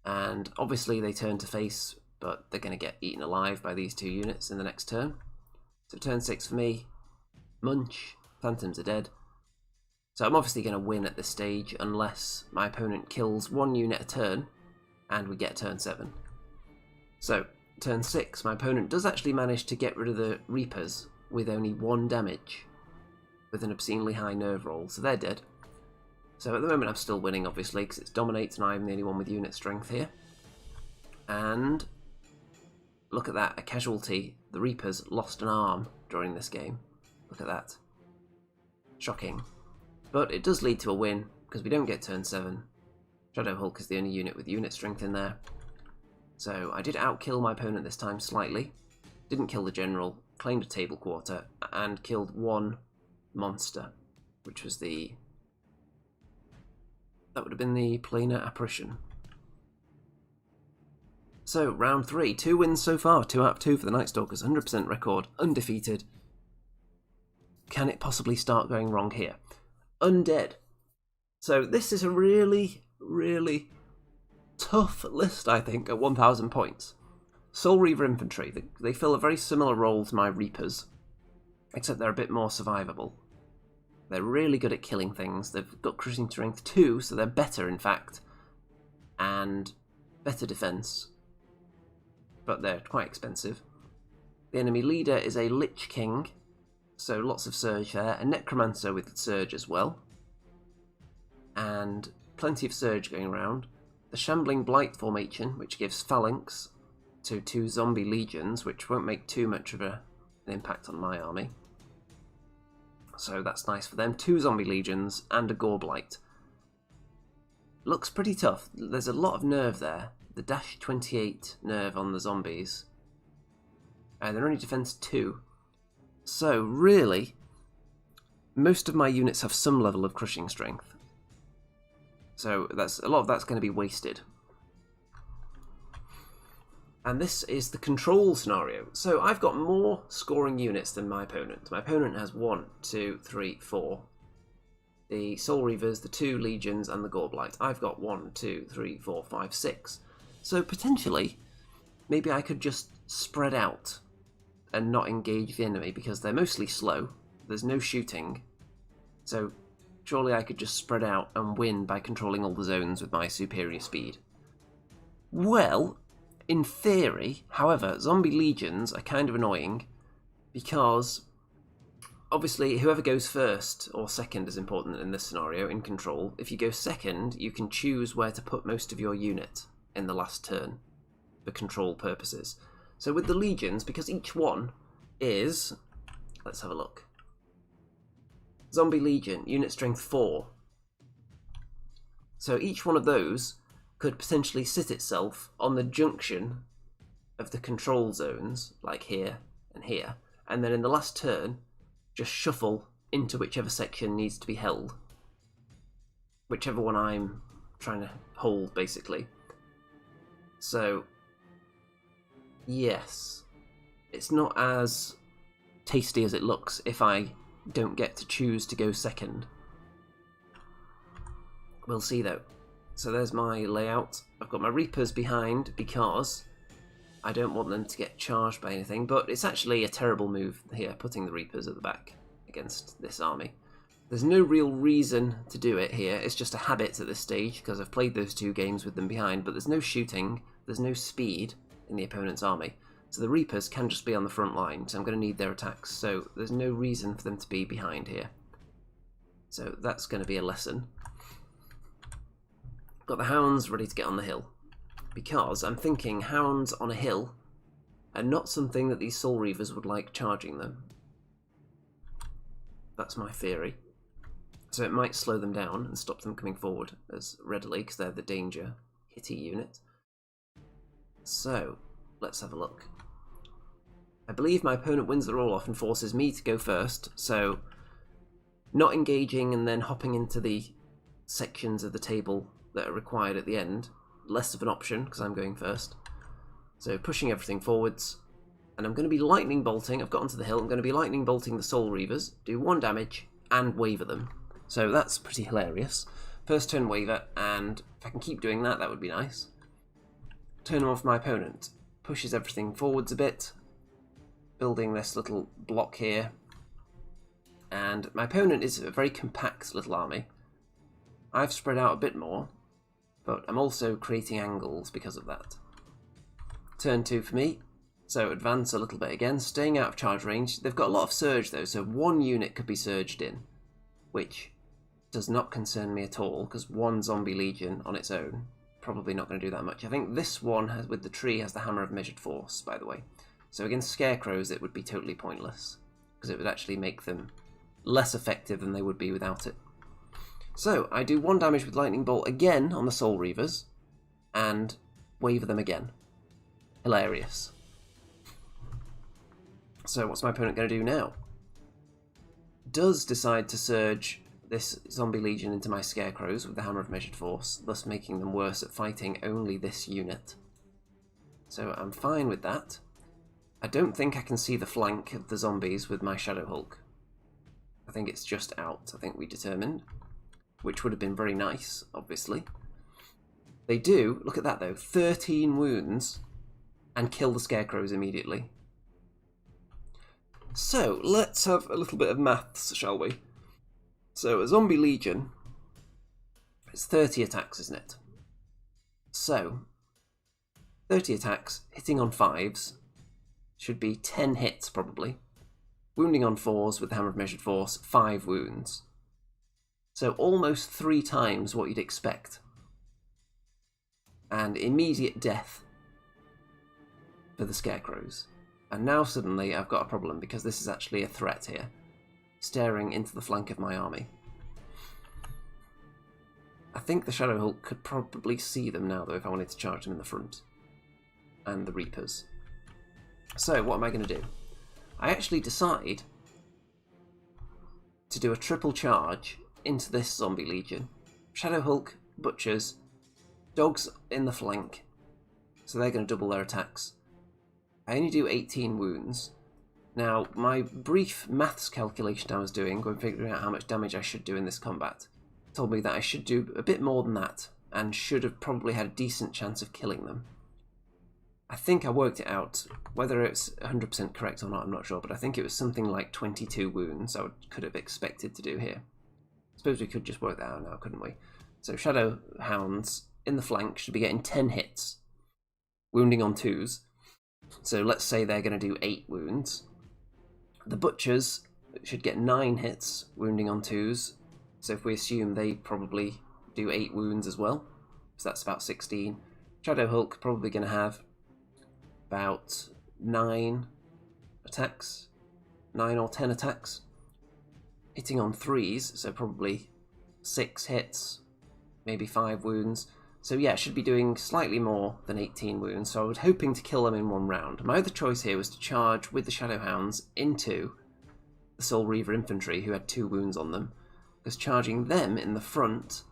[SPEAKER 1] And obviously they turn to face, but they're going to get eaten alive by these 2 units in the next turn. So turn 6 for me, Munch, Phantoms are dead. So I'm obviously going to win at this stage unless my opponent kills 1 unit a turn and we get turn 7. So turn 6, my opponent does actually manage to get rid of the Reapers with only 1 damage with an obscenely high nerve roll, so they're dead. So at the moment I'm still winning, obviously, because it's dominates and I'm the only one with unit strength here. And look at that, a casualty. The Reapers lost an arm during this game. Look at that. Shocking. But it does lead to a win, because we don't get turn 7. Shadow Hulk is the only unit with unit strength in there. So I did outkill my opponent this time slightly. Didn't kill the general, claimed a table quarter, and killed 1 monster, which was the... that would have been the Planar Apparition. So, round 3. 2 wins so far. 2 out of 2 for the Nightstalkers. 100% record. Undefeated. Can it possibly start going wrong here? Undead. So this is a really, really tough list, I think, at 1,000 points. Soul Reaver Infantry. They fill a very similar role to my Reapers, except they're a bit more survivable. They're really good at killing things. They've got crushing strength too, so they're better, in fact, and better defense, but they're quite expensive. The enemy leader is a Lich King, so lots of Surge there. A Necromancer with Surge as well, and plenty of Surge going around. The Shambling Blight formation, which gives Phalanx to 2 zombie legions, which won't make too much of an impact on my army. So that's nice for them. 2 zombie legions and a Gore Blight. Looks pretty tough. There's a lot of nerve there. The dash 28 nerve on the zombies. And they're only defense 2. So really, most of my units have some level of crushing strength. So a lot of that's going to be wasted. And this is the control scenario. So I've got more scoring units than my opponent. My opponent has 1, 2, 3, 4. The Soul Reavers, the 2 Legions, and the Gore Blight. I've got 1, 2, 3, 4, 5, 6. So potentially, maybe I could just spread out and not engage the enemy because they're mostly slow. There's no shooting. So surely I could just spread out and win by controlling all the zones with my superior speed. Well, in theory, however, zombie legions are kind of annoying because obviously whoever goes first or second is important in this scenario in control. If you go second, you can choose where to put most of your unit in the last turn for control purposes. So with the legions, because each one is, let's have a look. Zombie Legion, unit strength 4. So each one of those could potentially sit itself on the junction of the control zones, like here and here, and then in the last turn, just shuffle into whichever section needs to be held. Whichever one I'm trying to hold, basically. So, yes, it's not as tasty as it looks if I don't get to choose to go second. We'll see though. So there's my layout. I've got my Reapers behind because I don't want them to get charged by anything, but it's actually a terrible move here, putting the Reapers at the back against this army. There's no real reason to do it here. It's just a habit at this stage because I've played those 2 games with them behind, but there's no shooting, there's no speed in the opponent's army. So the Reapers can just be on the front line, so I'm going to need their attacks. So there's no reason for them to be behind here. So that's going to be a lesson. Got the Hounds ready to get on the hill. Because I'm thinking Hounds on a hill are not something that these Soul Reavers would like charging them. That's my theory. So it might slow them down and stop them coming forward as readily, because they're the danger hitty unit. So, let's have a look. I believe my opponent wins the roll-off and forces me to go first, so not engaging and then hopping into the sections of the table that are required at the end, less of an option because I'm going first. So pushing everything forwards, and I'm going to be lightning bolting. I've got onto the hill, I'm going to be lightning bolting the Soul Reavers, do 1 damage and waver them. So that's pretty hilarious. First turn waver, and if I can keep doing that, that would be nice. Turn off my opponent, pushes everything forwards a bit, building this little block here. And my opponent is a very compact little army. I've spread out a bit more, but I'm also creating angles because of that. Turn 2 for me, so advance a little bit again, staying out of charge range. They've got a lot of surge though, so 1 unit could be surged in, which does not concern me at all, because 1 zombie legion on its own, probably not going to do that much. I think this one has, with the tree, has the hammer of measured force, by the way. So against Scarecrows it would be totally pointless, because it would actually make them less effective than they would be without it. So I do 1 damage with Lightning Bolt again on the Soul Reavers, and waver them again. Hilarious. So what's my opponent going to do now? Does decide to surge this Zombie Legion into my Scarecrows with the Hammer of Measured Force, thus making them worse at fighting only this unit. So I'm fine with that. I don't think I can see the flank of the zombies with my Shadow Hulk. I think it's just out, I think we determined. Which would have been very nice, obviously. They do, look at that though, 13 wounds and kill the Scarecrows immediately. So, let's have a little bit of maths, shall we? So, a Zombie Legion, it's 30 attacks, isn't it? So, 30 attacks, hitting on 5s, should be 10 hits probably. Wounding on 4s with the Hammer of Measured Force, 5 wounds. So almost 3 times what you'd expect. And immediate death for the Scarecrows. And now suddenly I've got a problem, because this is actually a threat here, staring into the flank of my army. I think the Shadow Hulk could probably see them now though if I wanted to charge them in the front. And the Reapers. So what am I going to do? I actually decide to do a triple charge into this Zombie Legion. Shadow Hulk, Butchers, Dogs in the flank, so they're going to double their attacks. I only do 18 wounds. Now, my brief maths calculation I was doing, when figuring out how much damage I should do in this combat, told me that I should do a bit more than that, and should have probably had a decent chance of killing them. I think I worked it out. Whether it's 100% correct or not, I'm not sure, but I think it was something like 22 wounds I could have expected to do here. I suppose we could just work that out now, couldn't we? So Shadow Hounds in the flank should be getting 10 hits, wounding on 2s. So let's say they're going to do 8 wounds. The Butchers should get 9 hits, wounding on 2s. So if we assume they probably do 8 wounds as well, so that's about 16. Shadow Hulk probably going to have about 9 attacks, 9 or 10 attacks, hitting on 3s, so probably 6 hits, maybe 5 wounds. So yeah, it should be doing slightly more than 18 wounds, so I was hoping to kill them in 1 round. My other choice here was to charge with the Shadow Hounds into the Soul Reaver infantry, who had 2 wounds on them, because charging them in the front,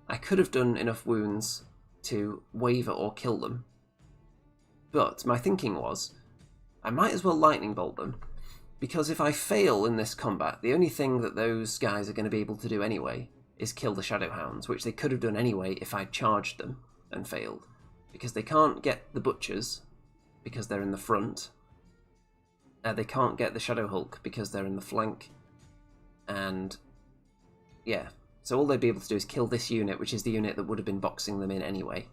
[SPEAKER 1] I could have done enough wounds to waver or kill them. But my thinking was, I might as well lightning bolt them, because if I fail in this combat, the only thing that those guys are going to be able to do anyway is kill the Shadow Hounds, which they could have done anyway if I'd charged them and failed. Because they can't get the Butchers, because they're in the front. They can't get the Shadow Hulk, because they're in the flank. And yeah, so all they'd be able to do is kill this unit, which is the unit that would have been boxing them in anyway.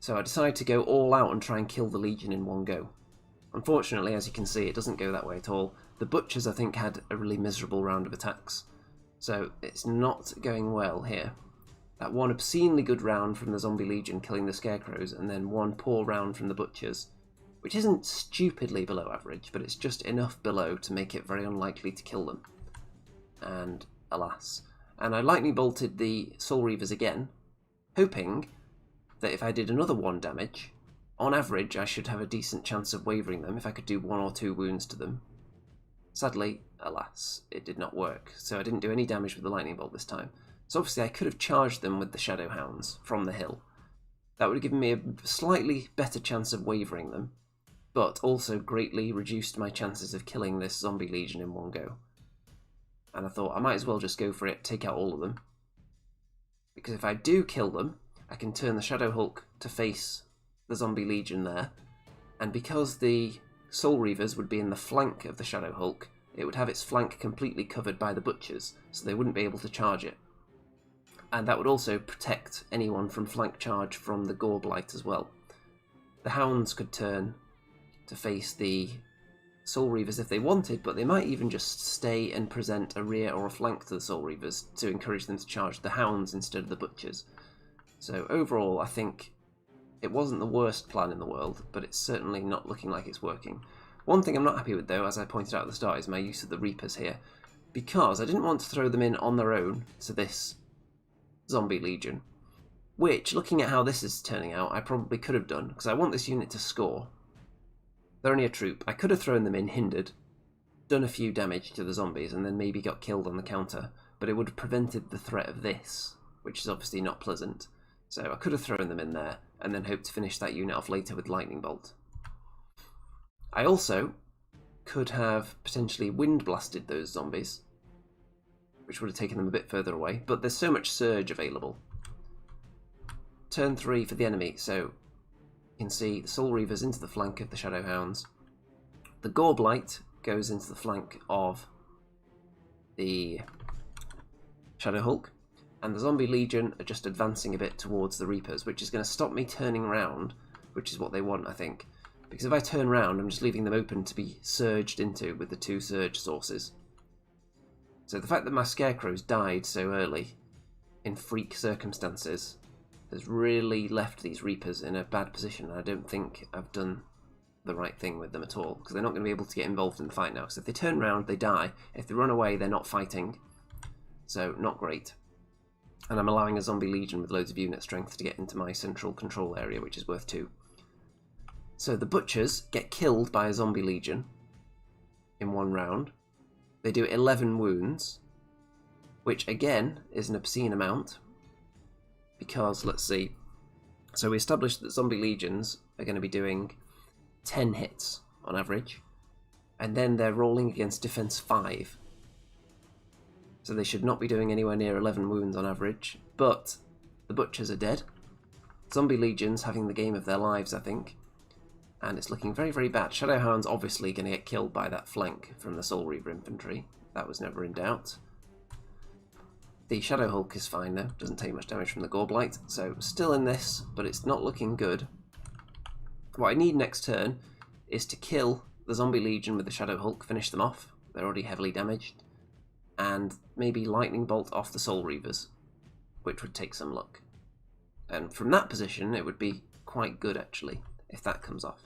[SPEAKER 1] So I decided to go all out and try and kill the Legion in one go. Unfortunately, as you can see, it doesn't go that way at all. The Butchers, I think, had a really miserable round of attacks, so it's not going well here. That one obscenely good round from the Zombie Legion killing the Scarecrows, and then one poor round from the Butchers, which isn't stupidly below average, but it's just enough below to make it very unlikely to kill them. And alas. And I lightning bolted the Soul Reavers again, hoping that if I did another 1 damage, on average I should have a decent chance of wavering them if I could do 1 or 2 wounds to them. Sadly, alas, it did not work, so I didn't do any damage with the lightning bolt this time. So obviously I could have charged them with the Shadow Hounds from the hill. That would have given me a slightly better chance of wavering them, but also greatly reduced my chances of killing this Zombie Legion in one go. And I thought I might as well just go for it, take out all of them. Because if I do kill them, I can turn the Shadow Hulk to face the Zombie Legion there, and because the Soul Reavers would be in the flank of the Shadow Hulk, it would have its flank completely covered by the Butchers, so they wouldn't be able to charge it. And that would also protect anyone from flank charge from the Gore Blight as well. The Hounds could turn to face the Soul Reavers if they wanted, but they might even just stay and present a rear or a flank to the Soul Reavers to encourage them to charge the Hounds instead of the Butchers. So overall, I think it wasn't the worst plan in the world, but it's certainly not looking like it's working. One thing I'm not happy with, though, as I pointed out at the start, is my use of the Reapers here, because I didn't want to throw them in on their own to this Zombie Legion, which, looking at how this is turning out, I probably could have done, because I want this unit to score. They're only a troop. I could have thrown them in hindered, done a few damage to the zombies, and then maybe got killed on the counter, but it would have prevented the threat of this, which is obviously not pleasant. So I could have thrown them in there, and then hoped to finish that unit off later with Lightning Bolt. I also could have potentially wind blasted those zombies, which would have taken them a bit further away, but there's so much surge available. Turn 3 for the enemy, so you can see the Soul Reavers into the flank of the Shadow Hounds. The Gore Blight goes into the flank of the Shadow Hulk, and the Zombie Legion are just advancing a bit towards the Reapers, which is going to stop me turning round, which is what they want, I think. Because if I turn round, I'm just leaving them open to be surged into with the 2 surge sources. So the fact that my Scarecrows died so early, in freak circumstances, has really left these Reapers in a bad position. I don't think I've done the right thing with them at all, because they're not going to be able to get involved in the fight now. So if they turn round, they die. If they run away, they're not fighting. So not great. And I'm allowing a Zombie Legion with loads of unit strength to get into my central control area, which is worth 2. So the Butchers get killed by a Zombie Legion in one round. They do 11 wounds, which again is an obscene amount, because, let's see, so we established that Zombie Legions are going to be doing 10 hits on average, and then they're rolling against defense 5. So they should not be doing anywhere near 11 wounds on average, but the Butchers are dead. Zombie Legion's having the game of their lives, I think, and it's looking very, very bad. Shadowhound's obviously going to get killed by that flank from the Soul Reaver infantry. That was never in doubt. The Shadow Hulk is fine though, doesn't take much damage from the Gore Blight, so still in this, but it's not looking good. What I need next turn is to kill the Zombie Legion with the Shadow Hulk, finish them off, they're already heavily damaged, and maybe Lightning Bolt off the Soul Reavers, which would take some luck. And from that position it would be quite good actually, if that comes off.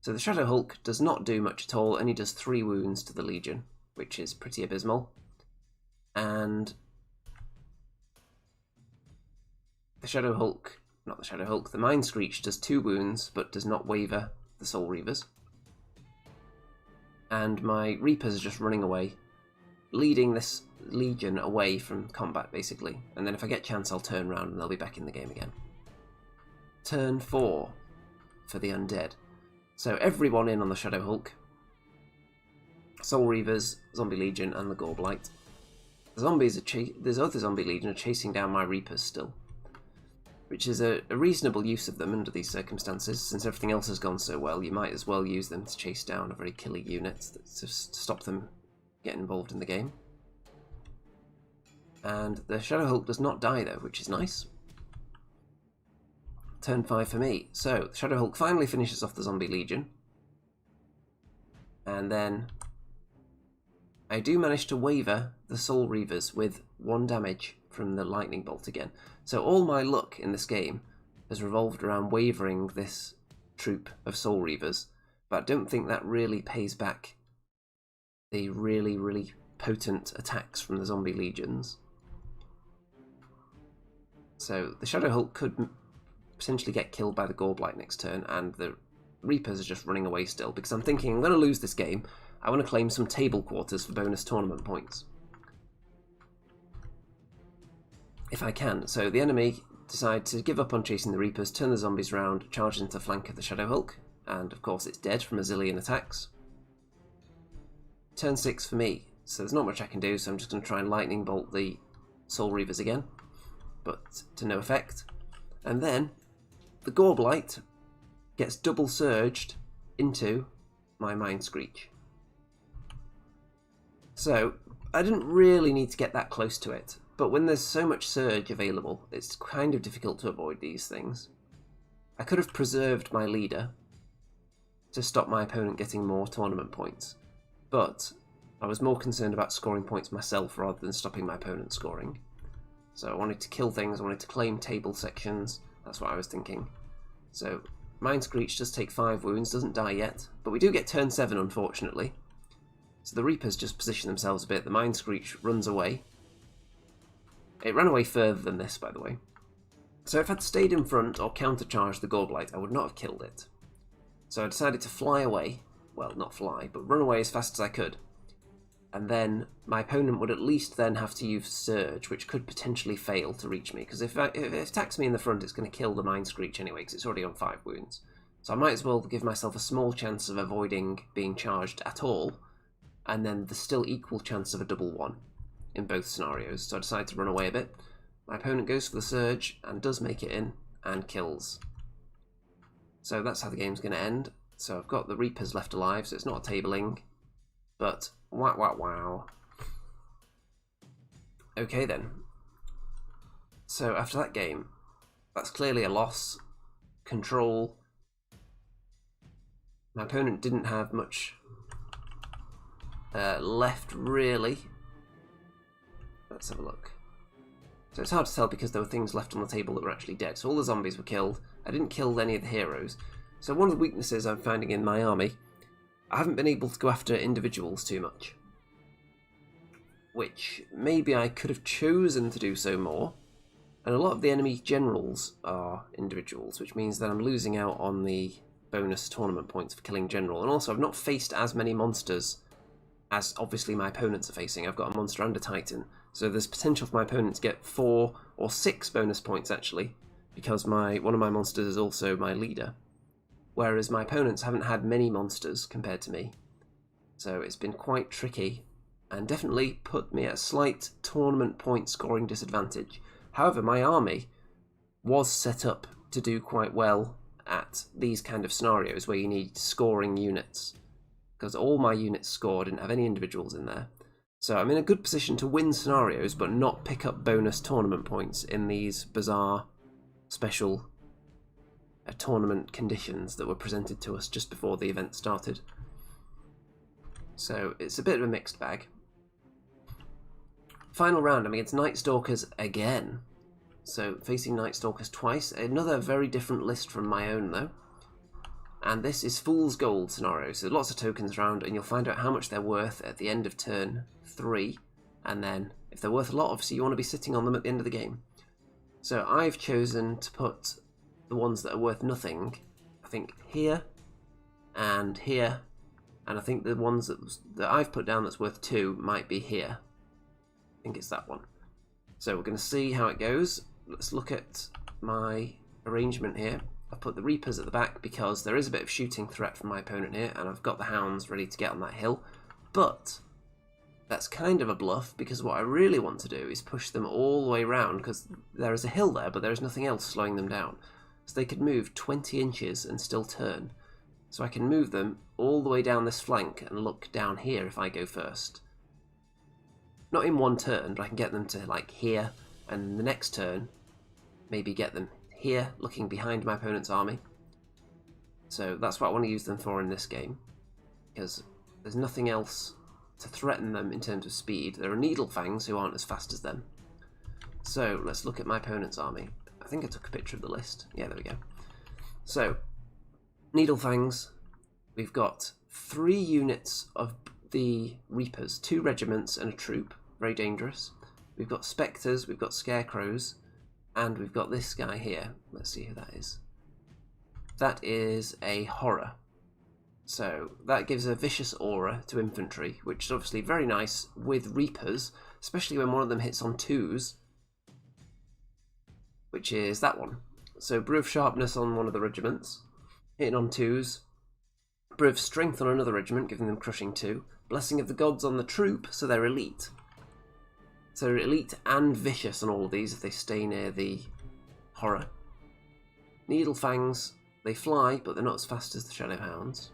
[SPEAKER 1] So the Shadow Hulk does not do much at all, only does 3 wounds to the Legion, which is pretty abysmal. And the Shadow Hulk, not the Shadow Hulk, the Mind Screech does 2 wounds, but does not waver the Soul Reavers. And my Reapers are just running away, leading this Legion away from combat, basically. And then if I get a chance, I'll turn around and they'll be back in the game again. Turn 4 for the Undead. So everyone in on the Shadow Hulk. Soul Reavers, Zombie Legion, and the Gore Blight. The zombies this other Zombie Legion are chasing down my Reapers still, which is a reasonable use of them under these circumstances. Since everything else has gone so well, you might as well use them to chase down a very killy unit to stop them getting involved in the game. And the Shadow Hulk does not die though, which is nice. Turn 5 for me. So, the Shadow Hulk finally finishes off the Zombie Legion. And then I do manage to waver the Soul Reavers with 1 damage from the Lightning Bolt again. So all my luck in this game has revolved around wavering this troop of Soul Reavers, but I don't think that really pays back the really, really potent attacks from the Zombie Legions. So the Shadow Hulk could potentially get killed by the Goreblight next turn, and the Reapers are just running away still, because I'm thinking I'm going to lose this game. I want to claim some table quarters for bonus tournament points, if I can. So the enemy decide to give up on chasing the Reapers, turn the zombies round, charge into the flank of the Shadow Hulk, and of course it's dead from a zillion attacks. Turn 6 for me, so there's not much I can do, so I'm just going to try and Lightning Bolt the Soul Reavers again, but to no effect. And then the Goreblight gets double surged into my Mind Screech. So I didn't really need to get that close to it, but when there's so much surge available, it's kind of difficult to avoid these things. I could have preserved my leader to stop my opponent getting more tournament points, but I was more concerned about scoring points myself rather than stopping my opponent scoring. So I wanted to kill things, I wanted to claim table sections, that's what I was thinking. So Mind Screech does take 5 wounds, doesn't die yet, but we do get turn 7 unfortunately. So the Reapers just position themselves a bit, the Mind Screech runs away. It ran away further than this, by the way. So if I'd stayed in front or countercharged the Goreblight, I would not have killed it. So I decided to fly away, well, not fly, but run away as fast as I could. And then my opponent would at least then have to use Surge, which could potentially fail to reach me, because if it attacks me in the front, it's going to kill the Mind Screech anyway, because it's already on 5 wounds. So I might as well give myself a small chance of avoiding being charged at all, and then the still equal chance of a double 1 in both scenarios. So I decide to run away a bit. My opponent goes for the Surge, and does make it in, and kills. So that's how the game's going to end. So I've got the Reapers left alive, so it's not a tabling, but wow. Okay then. So after that game, that's clearly a loss. Control. My opponent didn't have much left really. Let's have a look. So it's hard to tell because there were things left on the table that were actually dead. So all the zombies were killed. I didn't kill any of the heroes. So one of the weaknesses I'm finding in my army, I haven't been able to go after individuals too much. Which maybe I could have chosen to do so more. And a lot of the enemy generals are individuals, which means that I'm losing out on the bonus tournament points for killing general. And also I've not faced as many monsters as obviously my opponents are facing. I've got a monster and a titan. So there's potential for my opponent to get 4 or 6 bonus points actually, because one of my monsters is also my leader. Whereas my opponents haven't had many monsters compared to me. So it's been quite tricky, and definitely put me at a slight tournament point scoring disadvantage. However, my army was set up to do quite well at these kind of scenarios where you need scoring units, because all my units scored, didn't have any individuals in there. So I'm in a good position to win scenarios, but not pick up bonus tournament points in these bizarre, special tournament conditions that were presented to us just before the event started. So it's a bit of a mixed bag. Final round, I'm against Nightstalkers again. So facing Nightstalkers twice, another very different list from my own though. And this is Fool's Gold scenario, so lots of tokens around, and you'll find out how much they're worth at the end of turn 3, and then if they're worth a lot, obviously you want to be sitting on them at the end of the game. So I've chosen to put the ones that are worth nothing, I think here, and here, and I think the ones that I've put down that's worth 2 might be here. I think it's that one. So we're going to see how it goes. Let's look at my arrangement here. I've put the Reapers at the back because there is a bit of shooting threat from my opponent here, and I've got the Hounds ready to get on that hill. But that's kind of a bluff, because what I really want to do is push them all the way around, because there is a hill there, but there is nothing else slowing them down. So they could move 20 inches and still turn. So I can move them all the way down this flank and look down here if I go first. not in one turn, but I can get them to like here, and the next turn maybe get them here, looking behind my opponent's army. So that's what I want to use them for in this game, because there's nothing else to threaten them in terms of speed. There are Needlefangs who aren't as fast as them. So let's look at my opponent's army. I think I took a picture of the list. Yeah, there we go. So, Needlefangs, we've got 3 units of the Reapers, 2 regiments and a troop, very dangerous. We've got Spectres, we've got Scarecrows, and we've got this guy here. Let's see who that is. That is a Horror. So that gives a vicious aura to infantry, which is obviously very nice with Reapers, especially when one of them hits on 2s, which is that one. So Brew of Sharpness on one of the regiments, hitting on 2s. Brew of Strength on another regiment, giving them crushing 2. Blessing of the Gods on the troop, so they're elite. So they're elite and vicious on all of these if they stay near the Horror. Needlefangs, they fly, but they're not as fast as the Shadowhounds.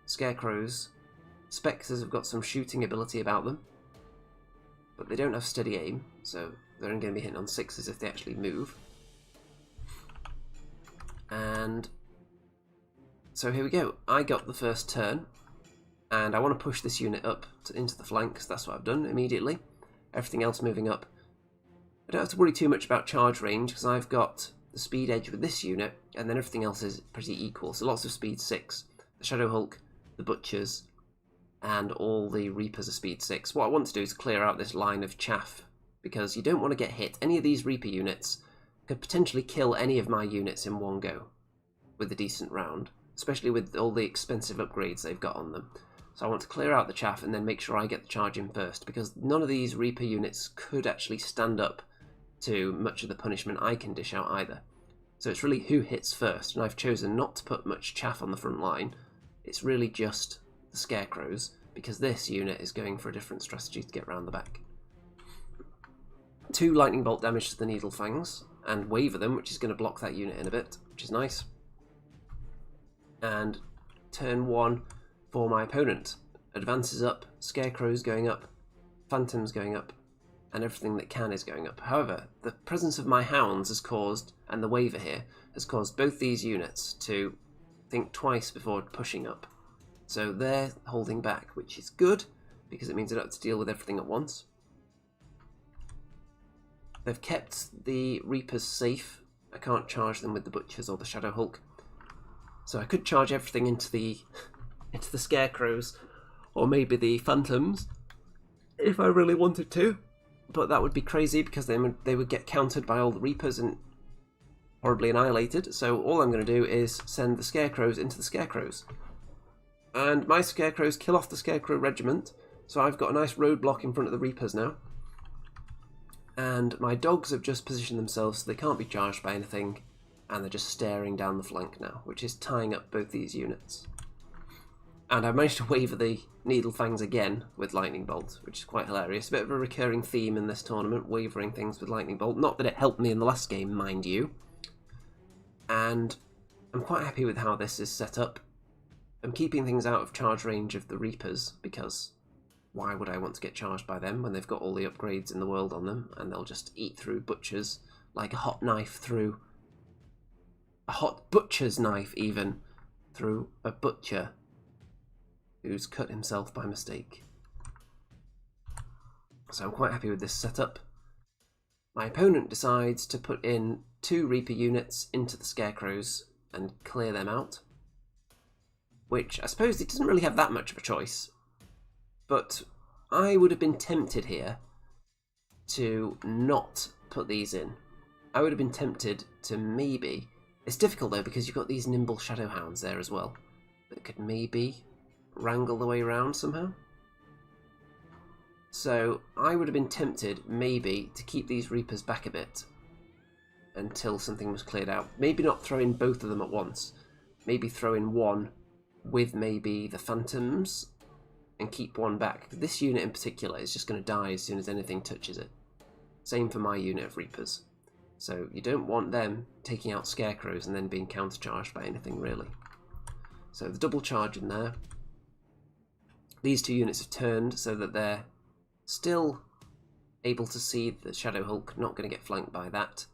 [SPEAKER 1] Scarecrows, Spectres have got some shooting ability about them, but they don't have steady aim, so they're only going to be hitting on 6s if they actually move. And so here we go. I got the first turn, and I want to push this unit up into the flank, because that's what I've done immediately. Everything else moving up. I don't have to worry too much about charge range, because I've got the speed edge with this unit, and then everything else is pretty equal. So lots of speed 6. The Shadow Hulk, the Butchers, and all the Reapers are speed 6. What I want to do is clear out this line of chaff, because you don't want to get hit. Any of these Reaper units could potentially kill any of my units in one go with a decent round, especially with all the expensive upgrades they've got on them. So I want to clear out the chaff and then make sure I get the charge in first, because none of these Reaper units could actually stand up to much of the punishment I can dish out either. So it's really who hits first, and I've chosen not to put much chaff on the front line. It's really just the Scarecrows, because this unit is going for a different strategy to get round the back. 2 lightning bolt damage to the Needlefangs, and waver them, which is going to block that unit in a bit, which is nice. And turn 1 for my opponent. Advances up, Scarecrows going up, Phantoms going up, and everything that can is going up. However, the presence of my Hounds has caused, and the waver here, has caused both these units to think twice before pushing up. So they're holding back, which is good, because it means I don't have to deal with everything at once. They've kept the Reapers safe. I can't charge them with the Butchers or the Shadow Hulk. So I could charge everything into the Scarecrows, or maybe the Phantoms, if I really wanted to. But that would be crazy, because they would get countered by all the Reapers and horribly annihilated. So all I'm going to do is send the Scarecrows into the Scarecrows. And my Scarecrows kill off the Scarecrow regiment, so I've got a nice roadblock in front of the Reapers now. And my dogs have just positioned themselves so they can't be charged by anything, and they're just staring down the flank now, which is tying up both these units. And I've managed to waver the Needlefangs again with Lightning Bolt, which is quite hilarious. A bit of a recurring theme in this tournament, wavering things with Lightning Bolt. Not that it helped me in the last game, mind you. And I'm quite happy with how this is set up. I'm keeping things out of charge range of the Reapers, because why would I want to get charged by them when they've got all the upgrades in the world on them, and they'll just eat through Butchers like a hot knife through... a hot butcher's knife, even, through a butcher who's cut himself by mistake. So I'm quite happy with this setup. My opponent decides to put in 2 Reaper units into the Scarecrows and clear them out, which I suppose it doesn't really have that much of a choice, but I would have been tempted here to not put these in. I would have been tempted to maybe... It's difficult though, because you've got these nimble Shadowhounds there as well that could maybe wrangle the way around somehow. So I would have been tempted maybe to keep these Reapers back a bit until something was cleared out. Maybe not throw in both of them at once. Maybe throw in one with maybe the Phantoms and keep one back. This unit in particular is just going to die as soon as anything touches it. Same for my unit of Reapers. So you don't want them taking out Scarecrows and then being countercharged by anything really. So the double charge in there. These 2 units have turned so that they're still able to see the Shadow Hulk, not going to get flanked by that,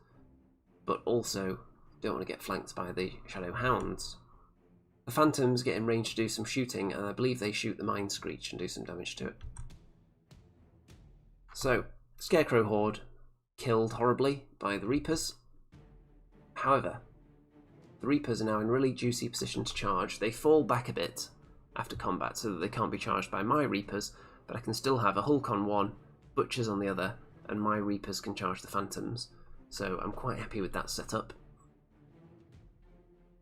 [SPEAKER 1] but also don't want to get flanked by the Shadow Hounds. The Phantoms get in range to do some shooting, and I believe they shoot the Mind Screech and do some damage to it. So, Scarecrow Horde killed horribly by the Reapers. However, the Reapers are now in really juicy position to charge. They fall back a bit after combat so that they can't be charged by my Reapers, but I can still have a Hulk on one, Butchers on the other, and my Reapers can charge the Phantoms. So I'm quite happy with that setup.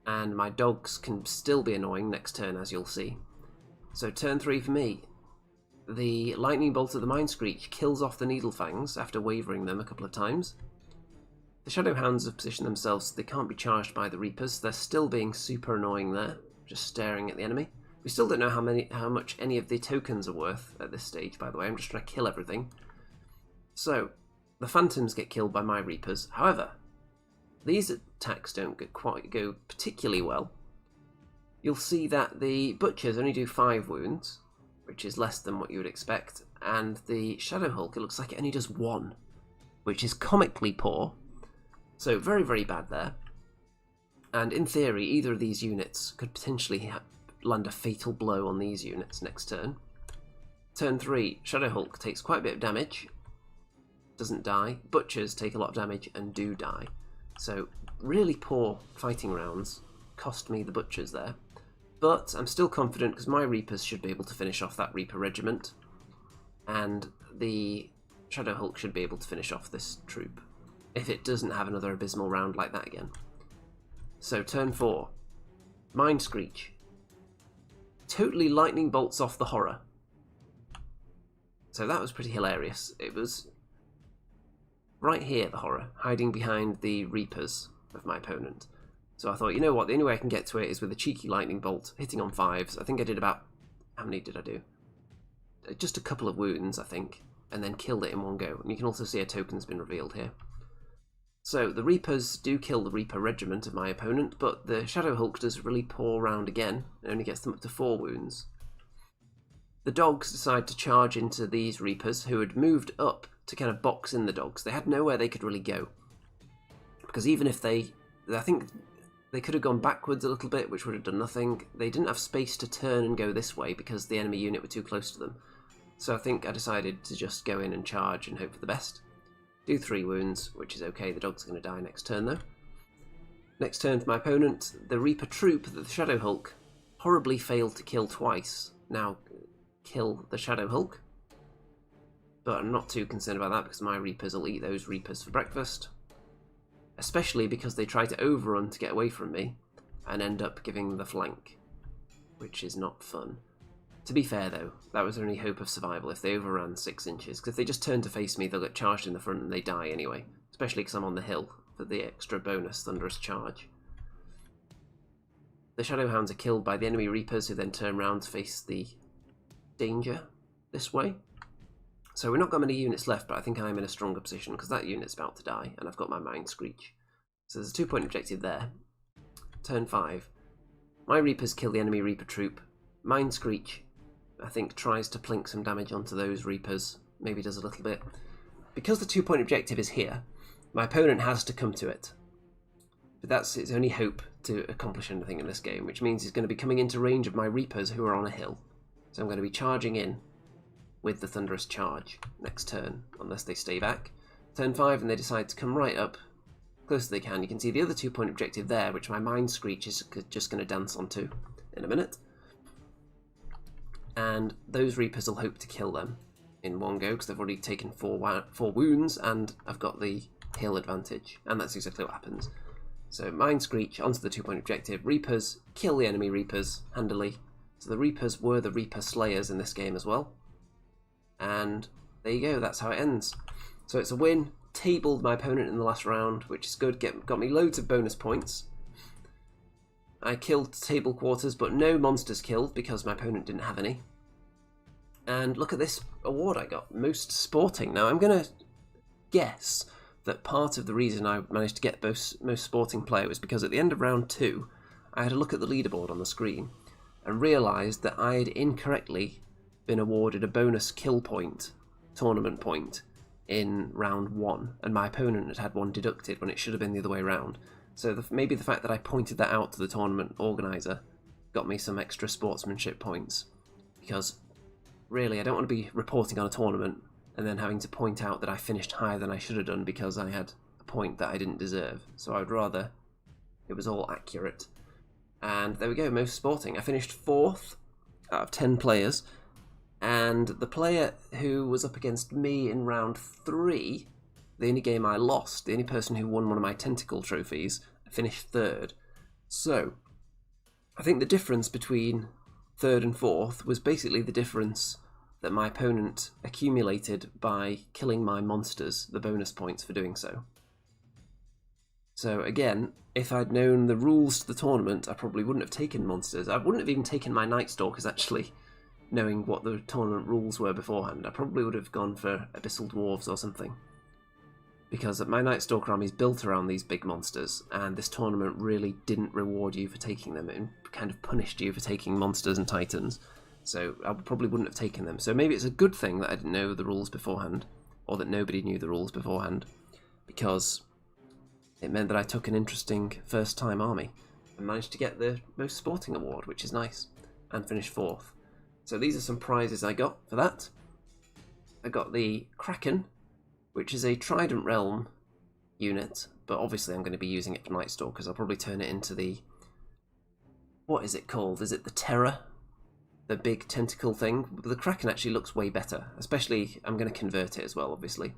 [SPEAKER 1] And my dogs can still be annoying next turn, as you'll see. So turn 3 for me. The Lightning Bolt of the Mind Screech kills off the Needlefangs after wavering them a couple of times. The Shadow Hounds have positioned themselves so they can't be charged by the Reapers. They're still being super annoying there, just staring at the enemy. We still don't know how much any of the tokens are worth at this stage, by the way. I'm just trying to kill everything. So, the Phantoms get killed by my Reapers. However, these attacks don't quite go particularly well. You'll see that the Butchers only do 5 wounds, which is less than what you would expect, and the Shadow Hulk, it looks like it only does 1, which is comically poor. So very, very bad there. And in theory, either of these units could potentially land a fatal blow on these units next turn. Turn 3, Shadow Hulk takes quite a bit of damage, doesn't die. Butchers take a lot of damage and do die. So really poor fighting rounds cost me the Butchers there. But I'm still confident because my Reapers should be able to finish off that Reaper regiment, and the Shadow Hulk should be able to finish off this troop if it doesn't have another abysmal round like that again. So turn 4, Mind Screech totally lightning bolts off the horror. So that was pretty hilarious. It was right here, the horror, hiding behind the Reapers of my opponent. So I thought, you know what, the only way I can get to it is with a cheeky lightning bolt, hitting on 5s. I think I did about, how many did I do? Just a couple of wounds, I think, and then killed it in one go. And you can also see a token's been revealed here. So the Reapers do kill the Reaper regiment of my opponent, but the Shadow Hulk does a really poor round again. It only gets them up to 4 wounds. The dogs decide to charge into these Reapers, who had moved up to kind of box in the dogs. They had nowhere they could really go. Because even if I think they could have gone backwards a little bit, which would have done nothing. They didn't have space to turn and go this way because the enemy unit were too close to them. So I think I decided to just go in and charge and hope for the best. Do 3 wounds, which is okay. The dog's going to die next turn, though. Next turn for my opponent, the Reaper troop that the Shadow Hulk horribly failed to kill twice. Now kill the Shadow Hulk. But I'm not too concerned about that because my Reapers will eat those Reapers for breakfast. Especially because they try to overrun to get away from me and end up giving the flank, which is not fun. To be fair though, that was their only hope of survival if they overran 6 inches, because if they just turn to face me they'll get charged in the front and they die anyway, especially because I'm on the hill for the extra bonus thunderous charge. The Shadow Hounds are killed by the enemy Reapers, who then turn around to face the danger this way. So we've not got many units left, but I think I'm in a stronger position because that unit's about to die and I've got my Mind Screech. So there's a 2-point objective there. Turn 5. My Reapers kill the enemy Reaper troop. Mind Screech, I think, tries to plink some damage onto those Reapers. Maybe does a little bit. Because the 2-point objective is here, my opponent has to come to it. But that's his only hope to accomplish anything in this game, which means he's going to be coming into range of my Reapers who are on a hill. So I'm going to be charging in with the Thunderous Charge next turn, unless they stay back. Turn 5 and they decide to come right up, close as they can. You can see the other 2-point objective there, which my Mind Screech is just going to dance onto in a minute. And those Reapers will hope to kill them in one go, because they've already taken 4 wounds, and I've got the hill advantage, and that's exactly what happens. So Mind Screech onto the 2-point objective. Reapers kill the enemy Reapers handily. So the Reapers were the Reaper Slayers in this game as well. And there you go, that's how it ends. So it's a win, tabled my opponent in the last round, which is good, got me loads of bonus points. I killed table quarters, but no monsters killed because my opponent didn't have any. And look at this award I got, Most Sporting. Now I'm going to guess that part of the reason I managed to get Most Sporting player was because at the end of round 2, I had a look at the leaderboard on the screen and realised that I had incorrectly been awarded a bonus kill point, tournament point, in round 1, and my opponent had one deducted when it should have been the other way around. So maybe the fact that I pointed that out to the tournament organiser got me some extra sportsmanship points, because really I don't want to be reporting on a tournament and then having to point out that I finished higher than I should have done because I had a point that I didn't deserve. So I would rather it was all accurate. And there we go, most sporting. I finished 4th out of 10 players, and the player who was up against me in round 3, the only game I lost, the only person who won one of my tentacle trophies, finished 3rd. So I think the difference between 3rd and 4th was basically the difference that my opponent accumulated by killing my monsters, the bonus points for doing so. So again, if I'd known the rules to the tournament, I probably wouldn't have taken monsters. I wouldn't have even taken my Nightstalkers, actually, knowing what the tournament rules were beforehand. I probably would have gone for Abyssal Dwarves or something, because my Nightstalker army is built around these big monsters, and this tournament really didn't reward you for taking them. It kind of punished you for taking monsters and titans, so I probably wouldn't have taken them. So maybe it's a good thing that I didn't know the rules beforehand, or that nobody knew the rules beforehand, because it meant that I took an interesting first-time army and managed to get the Most Sporting Award, which is nice, and finished 4th. So these are some prizes I got for that. I got the Kraken, which is a Trident Realm unit, but obviously I'm going to be using it for Nightstalkers. I'll probably turn it into the... what is it called? Is it the Terror? The big tentacle thing? The Kraken actually looks way better, especially I'm going to convert it as well, obviously,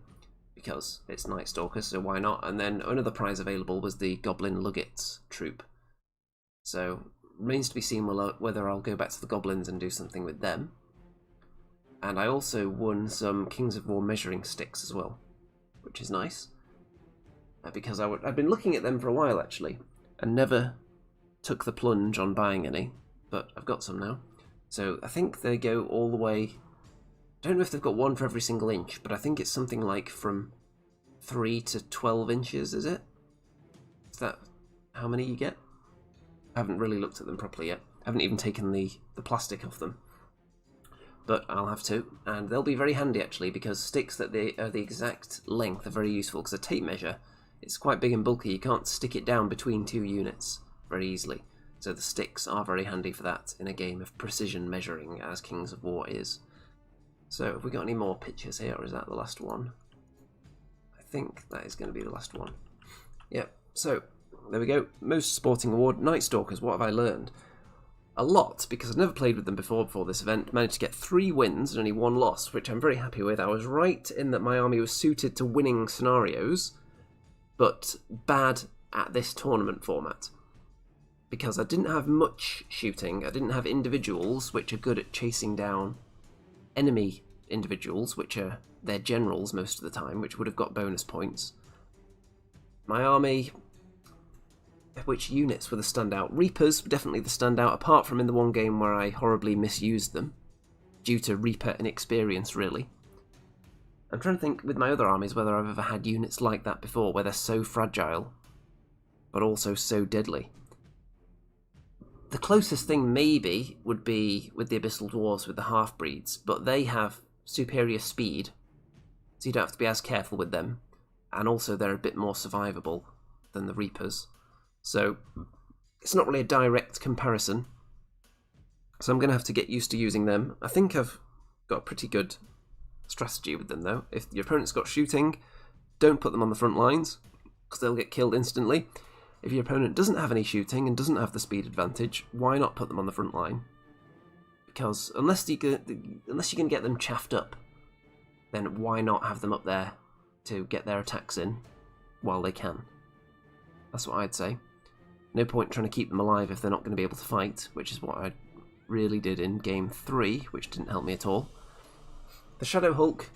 [SPEAKER 1] because it's Nightstalkers, so why not? And then another prize available was the Goblin Luggets troop. So remains to be seen whether I'll go back to the Goblins and do something with them. And I also won some Kings of War measuring sticks as well, which is nice, because I've been looking at them for a while actually, and never took the plunge on buying any, but I've got some now. So I think they go all the way, I don't know if they've got one for every single inch, but I think it's something like from 3 to 12 inches, is it? Is that how many you get? I haven't really looked at them properly yet. I haven't even taken the plastic off them. But I'll have to, and they'll be very handy actually, because sticks that are the exact length are very useful, because a tape measure, it's quite big and bulky, you can't stick it down between 2 units very easily. So the sticks are very handy for that in a game of precision measuring, as Kings of War is. So have we got any more pictures here, or is that the last one? I think that is going to be the last one. Yep, so there we go. Most Sporting Award, Nightstalkers, what have I learned? A lot, because I've never played with them before this event. Managed to get 3 wins and only 1 loss, which I'm very happy with. I was right in that my army was suited to winning scenarios, but bad at this tournament format, because I didn't have much shooting. I didn't have individuals which are good at chasing down enemy individuals, which are their generals most of the time, which would have got bonus points. My army, which units were the standout? Reapers were definitely the standout, apart from in the one game where I horribly misused them, due to Reaper inexperience, really. I'm trying to think with my other armies whether I've ever had units like that before, where they're so fragile, but also so deadly. The closest thing maybe would be with the Abyssal Dwarves with the half-breeds, but they have superior speed, so you don't have to be as careful with them, and also they're a bit more survivable than the Reapers. So it's not really a direct comparison, so I'm going to have to get used to using them. I think I've got a pretty good strategy with them though. If your opponent's got shooting, don't put them on the front lines, because they'll get killed instantly. If your opponent doesn't have any shooting and doesn't have the speed advantage, why not put them on the front line? Because unless you're going to get them chaffed up, then why not have them up there to get their attacks in while they can? That's what I'd say. No point trying to keep them alive if they're not going to be able to fight, which is what I really did in Game 3, which didn't help me at all. The Shadow Hulk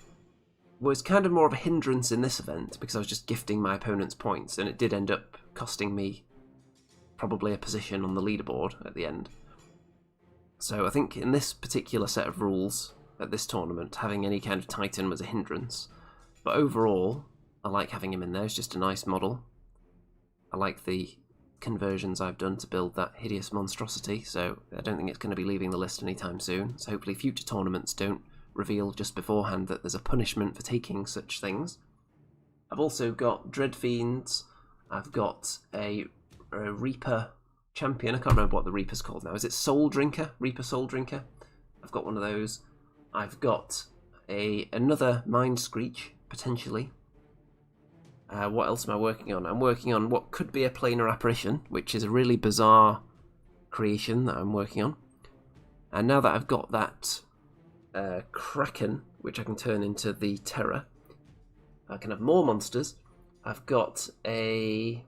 [SPEAKER 1] was kind of more of a hindrance in this event, because I was just gifting my opponent's points, and it did end up costing me probably a position on the leaderboard at the end. So I think in this particular set of rules at this tournament, having any kind of Titan was a hindrance. But overall, I like having him in there. It's just a nice model. I like the conversions I've done to build that hideous monstrosity, so I don't think it's going to be leaving the list anytime soon. So hopefully future tournaments don't reveal just beforehand that there's a punishment for taking such things. I've also got Dreadfiends. I've got a Reaper champion. I can't remember what the Reaper's called now. Is it Soul Drinker? Reaper Soul Drinker? I've got one of those. I've got another Mind Screech, potentially. What else am I working on? I'm working on what could be a planar apparition, which is a really bizarre creation that I'm working on. And now that I've got that Kraken, which I can turn into the Terror, I can have more monsters. I've got I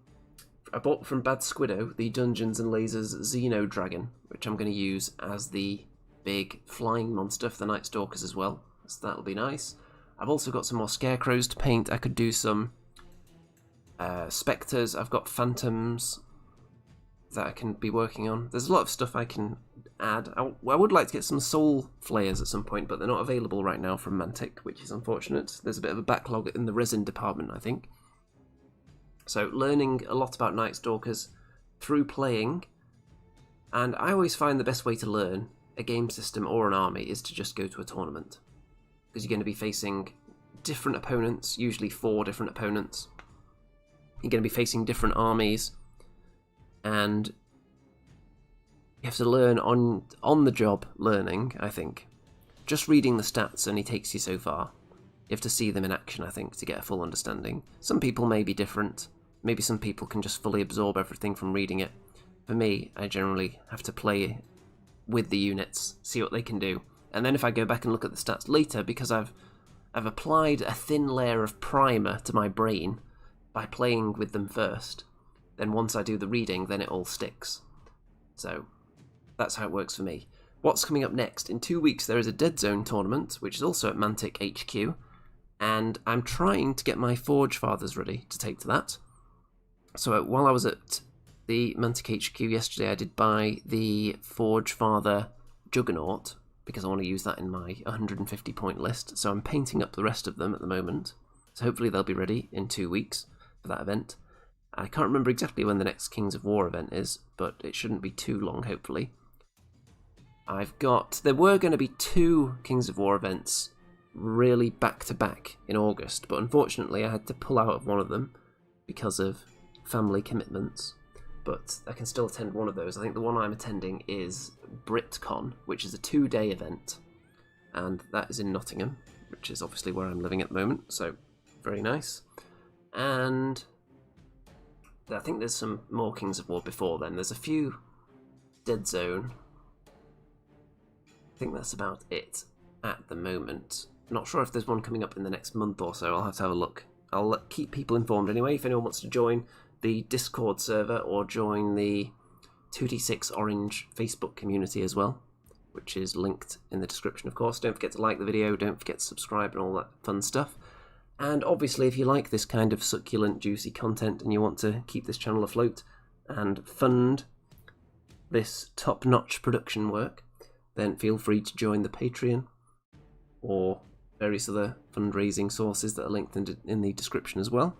[SPEAKER 1] bought from Bad Squiddo the Dungeons and Lasers Xeno Dragon, which I'm going to use as the big flying monster for the Nightstalkers as well. So that'll be nice. I've also got some more Scarecrows to paint. I could do some Spectres. I've got Phantoms that I can be working on. There's a lot of stuff I can add. I would like to get some Soul Flayers at some point, but they're not available right now from Mantic, which is unfortunate. There's a bit of a backlog in the resin department, I think. So learning a lot about Nightstalkers through playing, and I always find the best way to learn a game system or an army is to just go to a tournament, because you're going to be facing different opponents, usually 4 different opponents. You're going to be facing different armies, and you have to learn on the job learning, I think. Just reading the stats only takes you so far. You have to see them in action, I think, to get a full understanding. Some people may be different. Maybe some people can just fully absorb everything from reading it. For me, I generally have to play with the units, see what they can do. And then if I go back and look at the stats later, because I've applied a thin layer of primer to my brain by playing with them first, then once I do the reading, then it all sticks. So that's how it works for me. What's coming up next? In 2 weeks there is a Dead Zone tournament, which is also at Mantic HQ, and I'm trying to get my Forge Fathers ready to take to that. So while I was at the Mantic HQ yesterday, I did buy the Forge Father Juggernaut, because I want to use that in my 150 point list, so I'm painting up the rest of them at the moment. So hopefully they'll be ready in 2 weeks for that event. I can't remember exactly when the next Kings of War event is, but it shouldn't be too long, hopefully. There were going to be 2 Kings of War events really back-to-back in August, but unfortunately I had to pull out of one of them because of family commitments. But I can still attend one of those. I think the one I'm attending is GrotCon, which is a 2-day event, and that is in Nottingham, which is obviously where I'm living at the moment, so very nice. And I think there's some more Kings of War before then. There's a few Dead Zone. I think that's about it at the moment. Not sure if there's one coming up in the next month or so. I'll have to have a look. I'll keep people informed anyway. If anyone wants to join the Discord server or join the 2D6 Orange Facebook community as well, which is linked in the description, of course. Don't forget to like the video, don't forget to subscribe and all that fun stuff. And obviously, if you like this kind of succulent, juicy content and you want to keep this channel afloat and fund this top-notch production work, then feel free to join the Patreon or various other fundraising sources that are linked in the description as well,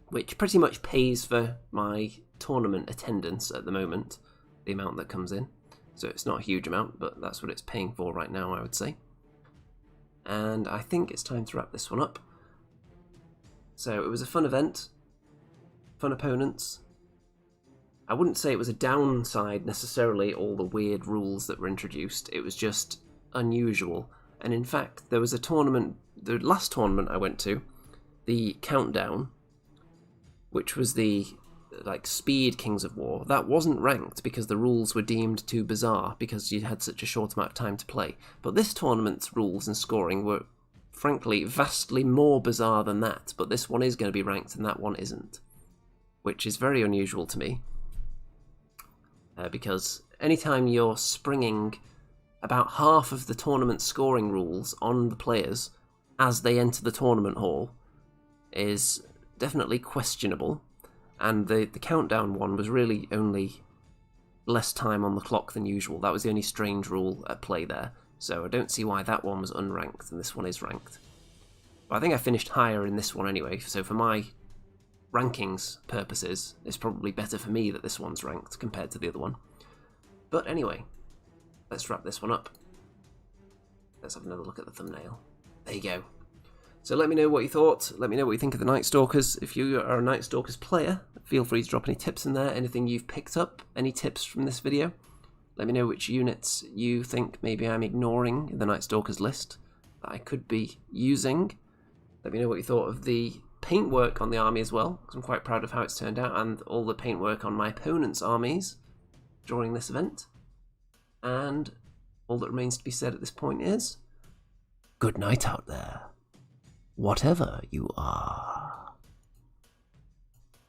[SPEAKER 1] which pretty much pays for my tournament attendance at the moment, the amount that comes in. So it's not a huge amount, but that's what it's paying for right now, I would say. And I think it's time to wrap this one up. So it was a fun event, fun opponents. I wouldn't say it was a downside necessarily, all the weird rules that were introduced. It was just unusual. And in fact, there was a tournament, the last tournament I went to, the Countdown, which was the speed Kings of War, that wasn't ranked because the rules were deemed too bizarre because you had such a short amount of time to play. But this tournament's rules and scoring were, frankly, vastly more bizarre than that, but this one is going to be ranked and that one isn't, which is very unusual to me. Because anytime you're springing about half of the tournament scoring rules on the players as they enter the tournament hall is definitely questionable, and the Countdown one was really only less time on the clock than usual. That was the only strange rule at play there, so I don't see why that one was unranked and this one is ranked. But I think I finished higher in this one anyway, so for my rankings purposes, it's probably better for me that this one's ranked compared to the other one. But anyway, let's wrap this one up. Let's have another look at the thumbnail. There you go. So let me know what you thought. Let me know what you think of the Nightstalkers. If you are a Nightstalkers player, feel free to drop any tips in there. Anything you've picked up, any tips from this video. Let me know which units you think maybe I'm ignoring in the Nightstalkers list that I could be using. Let me know what you thought of the paintwork on the army as well, because I'm quite proud of how it's turned out, and all the paintwork on my opponent's armies during this event. And all that remains to be said at this point is, good night out there, whatever you are.